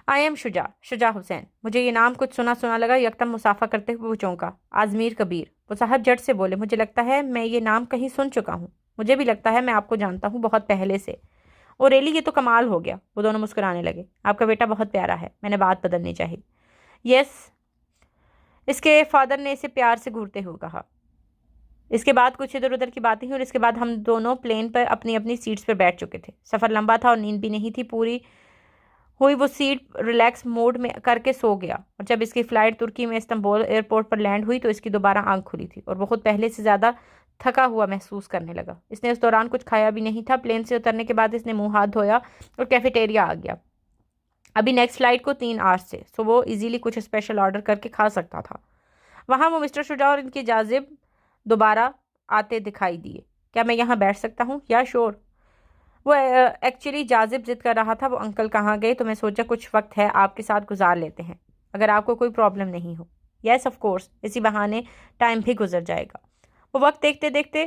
آئی ایم شجاع حسین. مجھے یہ نام کچھ سنا سنا لگا. یکدم مسافہ کرتے ہوئے وہ چونکا. آزمیر کبیر. وہ صاحب جٹ سے بولے. مجھے لگتا ہے میں یہ نام کہیں سن چکا ہوں. مجھے بھی لگتا ہے میں آپ کو جانتا ہوں بہت پہلے سے. اور ریلی یہ تو کمال ہو گیا. وہ دونوں مسکرانے لگے. آپ کا بیٹا بہت پیارا ہے. میں نے بات بدلنی چاہی. یس, اس کے فادر نے اسے پیار سے گھورتے ہوئے کہا. اس کے بعد کچھ ادھر ادھر کی باتیں ہوئی اور اس کے بعد ہم دونوں پلین پر اپنی اپنی سیٹس پر بیٹھ چکے تھے. سفر لمبا تھا اور نیند بھی نہیں تھی پوری ہوئی. وہ سیٹ ریلیکس موڈ میں کر کے سو گیا. اور جب اس کی فلائٹ ترکی میں استنبول ایئرپورٹ پر لینڈ ہوئی تو اس کی دوبارہ آنکھ کھلی تھی اور وہ خود پہلے سے زیادہ تھکا ہوا محسوس کرنے لگا. اس نے اس دوران کچھ کھایا بھی نہیں تھا. پلین سے اترنے کے بعد اس نے منہ ہاتھ دھویا اور کیفیٹیریا آ گیا. ابھی نیکسٹ فلائٹ کو 3 آورس سے, سو وہ ایزیلی کچھ اسپیشل آرڈر کر کے کھا سکتا تھا. وہاں وہ مسٹر شجاع اور ان کے جاذب دوبارہ آتے دکھائی دیے. کیا میں یہاں بیٹھ سکتا ہوں؟ یا شور. وہ ایکچولی جاذب ضد کر رہا تھا وہ انکل کہاں گئے, تو میں سوچا کچھ وقت ہے آپ کے ساتھ گزار لیتے ہیں اگر آپ کو کوئی پرابلم نہیں ہو. Yes of course. اسی بہانے ٹائم بھی گزر جائے گا. وہ وقت دیکھتے دیکھتے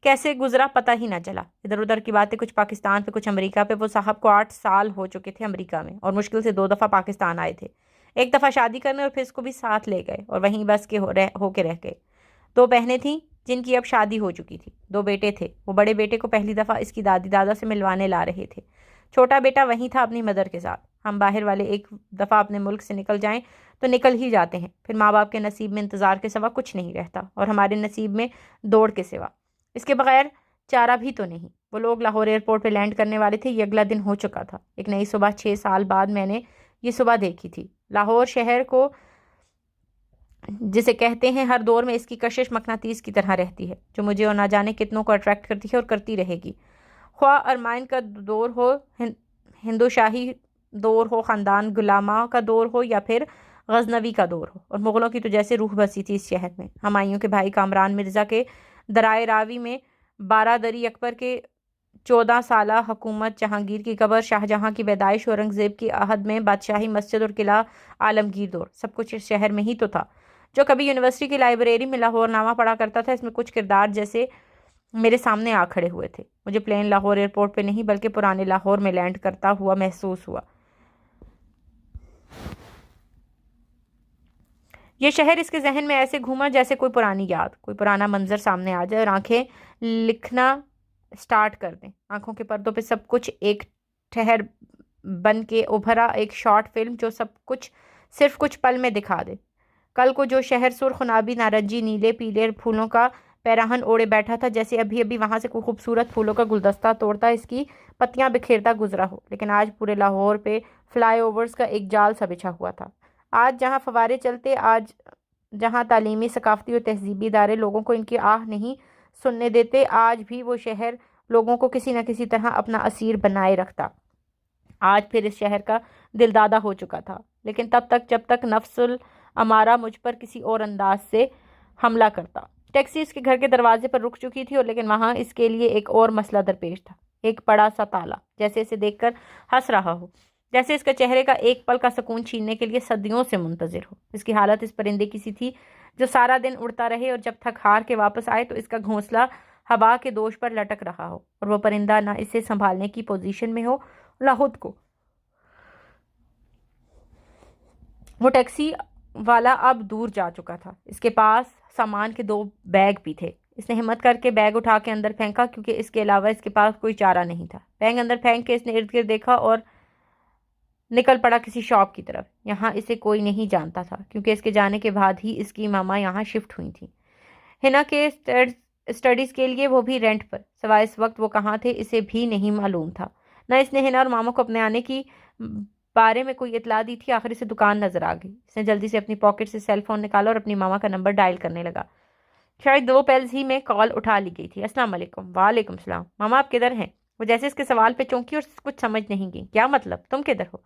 کیسے گزرا پتہ ہی نہ چلا. ادھر ادھر کی باتیں, کچھ پاکستان پہ کچھ امریکہ پہ. وہ صاحب کو 8 سال ہو چکے تھے امریکہ میں اور مشکل سے 2 دفعہ پاکستان آئے تھے. ایک دفعہ شادی کرنے اور پھر اس کو بھی ساتھ لے گئے اور وہیں بس کے ہو کے رہ گئے. 2 بہنیں تھیں جن کی اب شادی ہو چکی تھی. 2 بیٹے تھے. وہ بڑے بیٹے کو پہلی دفعہ اس کی دادی دادا سے ملوانے لا رہے تھے. چھوٹا بیٹا وہیں تھا اپنی مدر کے ساتھ. ہم باہر والے ایک دفعہ اپنے ملک سے نکل جائیں تو نکل ہی جاتے ہیں. پھر ماں باپ کے نصیب میں انتظار کے سوا کچھ نہیں رہتا اور ہمارے نصیب میں دوڑ کے سوا. اس کے بغیر چارہ بھی تو نہیں. وہ لوگ لاہور ایئرپورٹ پہ لینڈ کرنے والے تھے. یہ اگلا دن ہو چکا تھا. ایک نئی صبح 6 سال بعد میں نے یہ صبح دیکھی تھی. لاہور شہر کو جسے کہتے ہیں ہر دور میں اس کی کشش مقناطیس کی طرح رہتی ہے جو مجھے اور نہ جانے کتنوں کو اٹریکٹ کرتی ہے اور کرتی رہے گی. خواہ ارمائن کا دور ہو, ہندو شاہی دور ہو, خاندان غلامہ کا دور ہو یا پھر غزنوی کا دور ہو. اور مغلوں کی تو جیسے روح بسی تھی اس شہر میں. ہمایوں کے بھائی کامران مرزا کے درائے راوی میں, بارادری اکبر کے 14 سالہ حکومت, جہانگیر کی قبر, شاہجہاں کی پیدائش, اورنگزیب کی عہد میں بادشاہی مسجد اور قلعہ عالمگیر دور, سب کچھ اس شہر میں ہی تو تھا. جو کبھی یونیورسٹی کی لائبریری میں لاہور نامہ پڑھا کرتا تھا, اس میں کچھ کردار جیسے میرے سامنے آ کھڑے ہوئے تھے. مجھے پلین لاہور ایئرپورٹ پہ نہیں بلکہ پرانے لاہور میں لینڈ کرتا ہوا محسوس ہوا. یہ شہر اس کے ذہن میں ایسے گھوما جیسے کوئی پرانی یاد, کوئی پرانا منظر سامنے آ جائے اور آنکھیں لکھنا سٹارٹ کر دیں. آنکھوں کے پردوں پہ سب کچھ ایک ٹھہر بن کے ابھرا ایک شارٹ فلم جو سب کچھ صرف کچھ پل میں دکھا دے. کل کو جو شہر سرخ, گلابی, نارنجی, نیلے, پیلے پھولوں کا پیراہن اوڑے بیٹھا تھا, جیسے ابھی ابھی وہاں سے کوئی خوبصورت پھولوں کا گلدستہ توڑتا اس کی پتیاں بکھیرتا گزرا ہو. لیکن آج پورے لاہور پہ فلائی اوورز کا ایک جال سا بچھا ہوا تھا. آج جہاں فوارے چلتے, آج جہاں تعلیمی, ثقافتی اور تہذیبی ادارے لوگوں کو ان کی آہ نہیں سننے دیتے, آج بھی وہ شہر لوگوں کو کسی نہ کسی طرح اپنا اسیر بنائے رکھتا. آج پھر اس شہر کا دل دادا ہو چکا تھا, لیکن تب تک جب تک نفس الامارہ مجھ پر کسی اور انداز سے حملہ کرتا. ٹیکسی اس کے گھر کے دروازے پر رک چکی تھی, اور لیکن وہاں اس کے لیے ایک اور مسئلہ درپیش تھا. ایک بڑا سا تالا, جیسے اسے دیکھ کر ہنس رہا ہو, جیسے اس کے چہرے کا ایک پل کا سکون چھیننے کے لیے صدیوں سے منتظر ہو. اس کی حالت اس پرندے کی سی تھی جو سارا دن اڑتا رہے اور جب تک ہار کے واپس آئے تو اس کا گھونسلہ ہوا کے دوش پر لٹک رہا ہو, اور وہ پرندہ نہ اسے سنبھالنے کی پوزیشن میں ہو نہ خود کو. وہ ٹیکسی والا اب دور جا چکا تھا. اس کے پاس سامان کے 2 بیگ بھی تھے. اس نے ہمت کر کے بیگ اٹھا کے اندر پھینکا, کیونکہ اس کے علاوہ اس کے پاس کوئی چارہ نہیں تھا. بیگ اندر پھینک کے اس نے ارد گرد دیکھا اور نکل پڑا کسی شاپ کی طرف. یہاں اسے کوئی نہیں جانتا تھا, کیونکہ اس کے جانے کے بعد ہی اس کی ماما یہاں شفٹ ہوئی تھیں ہنا کے اسٹڈیز کے لیے, وہ بھی رینٹ پر. سوائے اس وقت وہ کہاں تھے اسے بھی نہیں معلوم تھا. نہ اس نے ہنا اور ماما کو اپنے آنے کی بارے میں کوئی اطلاع دی تھی. آخر اسے دکان نظر آ گئی. اس نے جلدی سے اپنی پاکٹ سے سیل فون نکالا اور اپنی ماما کا نمبر ڈائل کرنے لگا. شاید 2 پیلز ہی میں کال اٹھا لی گئی تھی. السلام علیکم. وعلیکم السلام. ماما آپ کدھر ہیں؟ وہ جیسے اس کے سوال پہ چونکی اور کچھ سمجھ نہیں گئی. کیا مطلب؟ تم کدھر ہو؟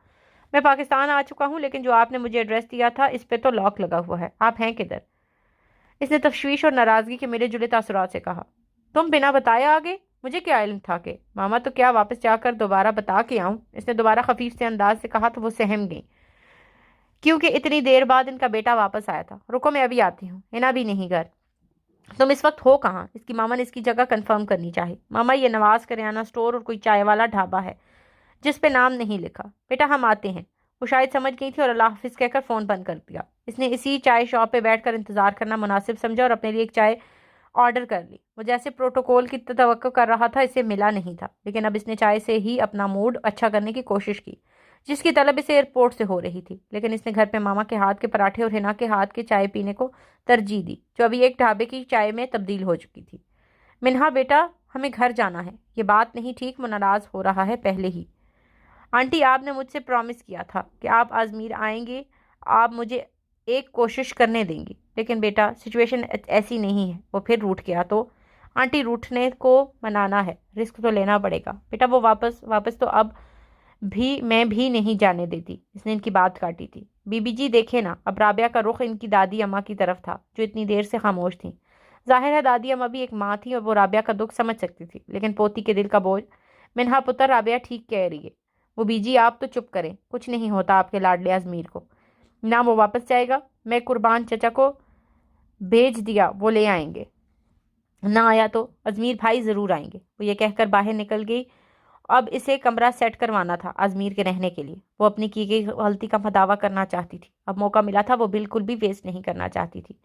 میں پاکستان آ چکا ہوں, لیکن جو آپ نے مجھے ایڈریس دیا تھا اس پہ تو لاک لگا ہوا ہے. آپ ہیں کدھر؟ اس نے تشویش اور ناراضگی کے ملے جلے تاثرات سے کہا۔ تم بنا بتائے آ گئے؟ مجھے کیا علم تھا کہ ماما تو کیا واپس جا کر دوبارہ بتا کے آؤں؟ اس نے دوبارہ خفیف سے انداز سے کہا تو وہ سہم گئی، کیونکہ اتنی دیر بعد ان کا بیٹا واپس آیا تھا۔ رکو میں ابھی آتی ہوں، اینا بھی نہیں گھر۔ تم اس وقت ہو کہاں؟ اس کی ماما نے اس کی جگہ کنفرم کرنی چاہی۔ ماما یہ نواز کریانہ اسٹور اور کوئی چائے والا ڈھابا ہے جس پہ نام نہیں لکھا۔ بیٹا ہم آتے ہیں۔ وہ شاید سمجھ گئی تھی اور اللہ حافظ کہہ کر فون بند کر دیا۔ اس نے اسی چائے شاپ پہ بیٹھ کر انتظار کرنا مناسب سمجھا اور اپنے لیے ایک چائے آرڈر کر لی۔ وہ جیسے پروٹوکول کی توقع کر رہا تھا اسے ملا نہیں تھا، لیکن اب اس نے چائے سے ہی اپنا موڈ اچھا کرنے کی کوشش کی، جس کی طلب اسے ایئرپورٹ سے ہو رہی تھی۔ لیکن اس نے گھر پہ ماما کے ہاتھ کے پراٹھے اور ہنا کے ہاتھ کے چائے پینے کو ترجیح دی، جو ابھی ایک ڈھابے کی چائے میں تبدیل ہو چکی تھی۔ منہا بیٹا ہمیں گھر جانا ہے۔ یہ بات نہیں ٹھیک، وہ ناراض ہو رہا ہے پہلے ہی۔ آنٹی آپ نے مجھ سے پرومس کیا تھا کہ آپ ازمیر آئیں گے، آپ مجھے ایک کوشش کرنے دیں گی۔ لیکن بیٹا سچویشن ایسی نہیں ہے۔ وہ پھر روٹھ گیا تو آنٹی روٹھنے کو منانا ہے، رسک تو لینا پڑے گا۔ بیٹا وہ واپس تو اب بھی میں بھی نہیں جانے دیتی۔ اس نے ان کی بات کاٹی تھی۔ بی بی جی دیکھے نا، اب رابعہ کا رخ ان کی دادی اماں کی طرف تھا جو اتنی دیر سے خاموش تھیں۔ ظاہر ہے دادی اماں بھی ایک ماں تھی اور وہ رابعہ کا دکھ سمجھ سکتی تھی، لیکن پوتی کے دل کا بوجھ۔ منہا پتر رابعہ ٹھیک کہہ رہی ہے۔ وہ بی جی آپ تو چپ کریں، کچھ نہیں ہوتا آپ کے لاڈلے ازمیر کو۔ نہ وہ واپس جائے گا، میں قربان چچا کو بھیج دیا، وہ لے آئیں گے۔ نہ آیا تو ازمیر بھائی ضرور آئیں گے۔ وہ یہ کہہ کر باہر نکل گئی۔ اب اسے کمرہ سیٹ کروانا تھا ازمیر کے رہنے کے لیے۔ وہ اپنی کی گئی غلطی کا مداوع کرنا چاہتی تھی۔ اب موقع ملا تھا، وہ بالکل بھی ویسٹ نہیں کرنا چاہتی تھی۔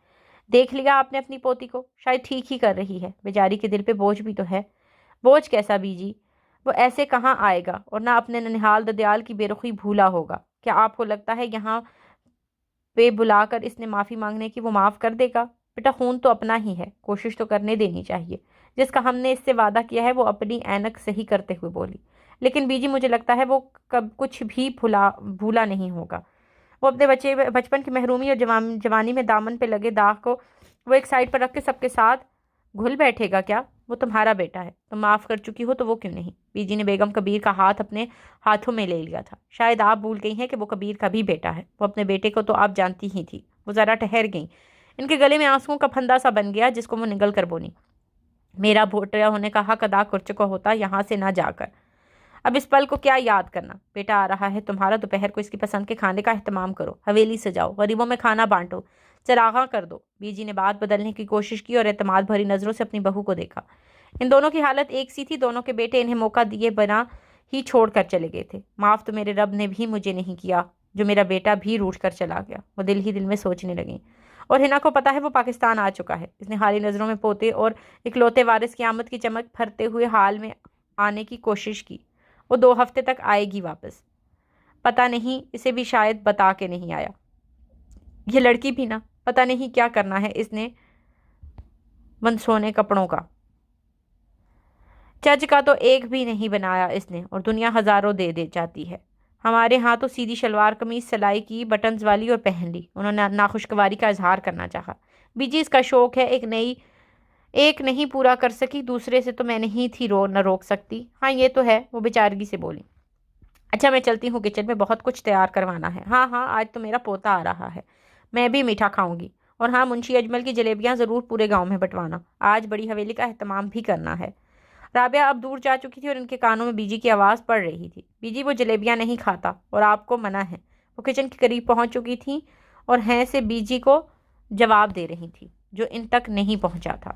دیکھ لیا آپ نے اپنی پوتی کو، شاید ٹھیک ہی کر رہی ہے، بیچاری کے دل پہ بوجھ بھی تو ہے۔ بوجھ کیسا بی جی؟ وہ ایسے کہاں آئے گا اور نہ اپنے ننہال ددیال کی بے رخی بھولا ہوگا۔ کیا آپ کو لگتا ہے یہاں پہ بلا کر اس نے معافی مانگنے کی وہ معاف کر دے گا؟ بیٹا خون تو اپنا ہی ہے، کوشش تو کرنے دینی چاہیے۔ جس کا ہم نے اس سے وعدہ کیا ہے، وہ اپنی اینک صحیح کرتے ہوئے بولی۔ لیکن بی جی مجھے لگتا ہے وہ کچھ بھی بھولا نہیں ہوگا۔ وہ اپنے بچپن کی محرومی اور جوانی میں دامن پہ لگے داغ کو وہ ایک سائڈ پر رکھ کے سب کے ساتھ گھل بیٹھے گا کیا؟ وہ تمہارا بیٹا ہے، تم معاف کر چکی ہو تو وہ کیوں نہیں؟ بی جی نے بیگم کبیر کا ہاتھ اپنے ہاتھوں میں لے لیا تھا۔ شاید آپ بھول گئی ہیں کہ وہ کبیر کا بھی بیٹا ہے۔ وہ اپنے بیٹے کو تو آپ جانتی ہی تھی۔ وہ ذرا ٹھہر گئیں۔ ان کے گلے میں آنسوؤں کا پھندا سا بن گیا جس کو وہ نگل کر بولی۔ میرا بھوٹیا ہونے کا حق ادا کر چکا ہوتا یہاں سے نہ جا کر۔ اب اس پل کو کیا یاد کرنا؟ بیٹا آ رہا ہے تمہارا، دوپہر کو اس کی پسند کے کھانے کا اہتمام کرو، حویلی سے جاؤ، غریبوں میں کھانا بانٹو، چراغاں کر دو۔ بی جی نے بات بدلنے کی کوشش کی اور اعتماد بھری نظروں سے اپنی بہو کو دیکھا۔ ان دونوں کی حالت ایک سی تھی، دونوں کے بیٹے انہیں موقع دیے بنا ہی چھوڑ کر چلے گئے تھے۔ معاف تو میرے رب نے بھی مجھے نہیں کیا جو میرا بیٹا بھی روٹھ کر چلا گیا، وہ دل ہی دل میں سوچنے لگیں۔ اور ہنا کو پتا ہے وہ پاکستان آ چکا ہے۔ اس نے حالی نظروں میں پوتے اور اکلوتے وارث کی آمد کی چمک پھرتے ہوئے حال میں آنے کی کوشش کی۔ وہ 2 ہفتے تک آئے گی واپس۔ پتہ نہیں، اسے بھی شاید بتا کے نہیں آیا۔ یہ لڑکی بھی نا، پتہ نہیں کیا کرنا ہے اس نے منسونے کپڑوں کا۔ چج کا تو ایک بھی نہیں بنایا اس نے، اور دنیا ہزاروں دے جاتی ہے۔ ہمارے ہاں تو سیدھی شلوار قمیض سلائی کی بٹنز والی اور پہن لی۔ انہوں نے ناخوشگواری کا اظہار کرنا چاہا۔ بی جی اس کا شوق ہے، ایک نہیں پورا کر سکی، دوسرے سے تو میں نہیں تھی نہ روک سکتی۔ ہاں یہ تو ہے، وہ بیچارگی سے بولی۔ اچھا میں چلتی ہوں، کچن میں بہت کچھ تیار کروانا ہے۔ ہاں آج تو میرا پوتا آ رہا ہے، میں بھی میٹھا کھاؤں گی۔ اور ہاں منشی اجمل کی جلیبیاں ضرور پورے گاؤں میں بٹوانا۔ آج بڑی حویلی کا اہتمام بھی کرنا ہے۔ رابعہ اب دور جا چکی تھی اور ان کے کانوں میں بی جی کی آواز پڑ رہی تھی۔ بی جی وہ جلیبیاں نہیں کھاتا اور آپ کو منع ہے۔ وہ کچن کے قریب پہنچ چکی تھیں اور ہیں سے بی جی کو جواب دے رہی تھی جو ان تک نہیں پہنچا تھا۔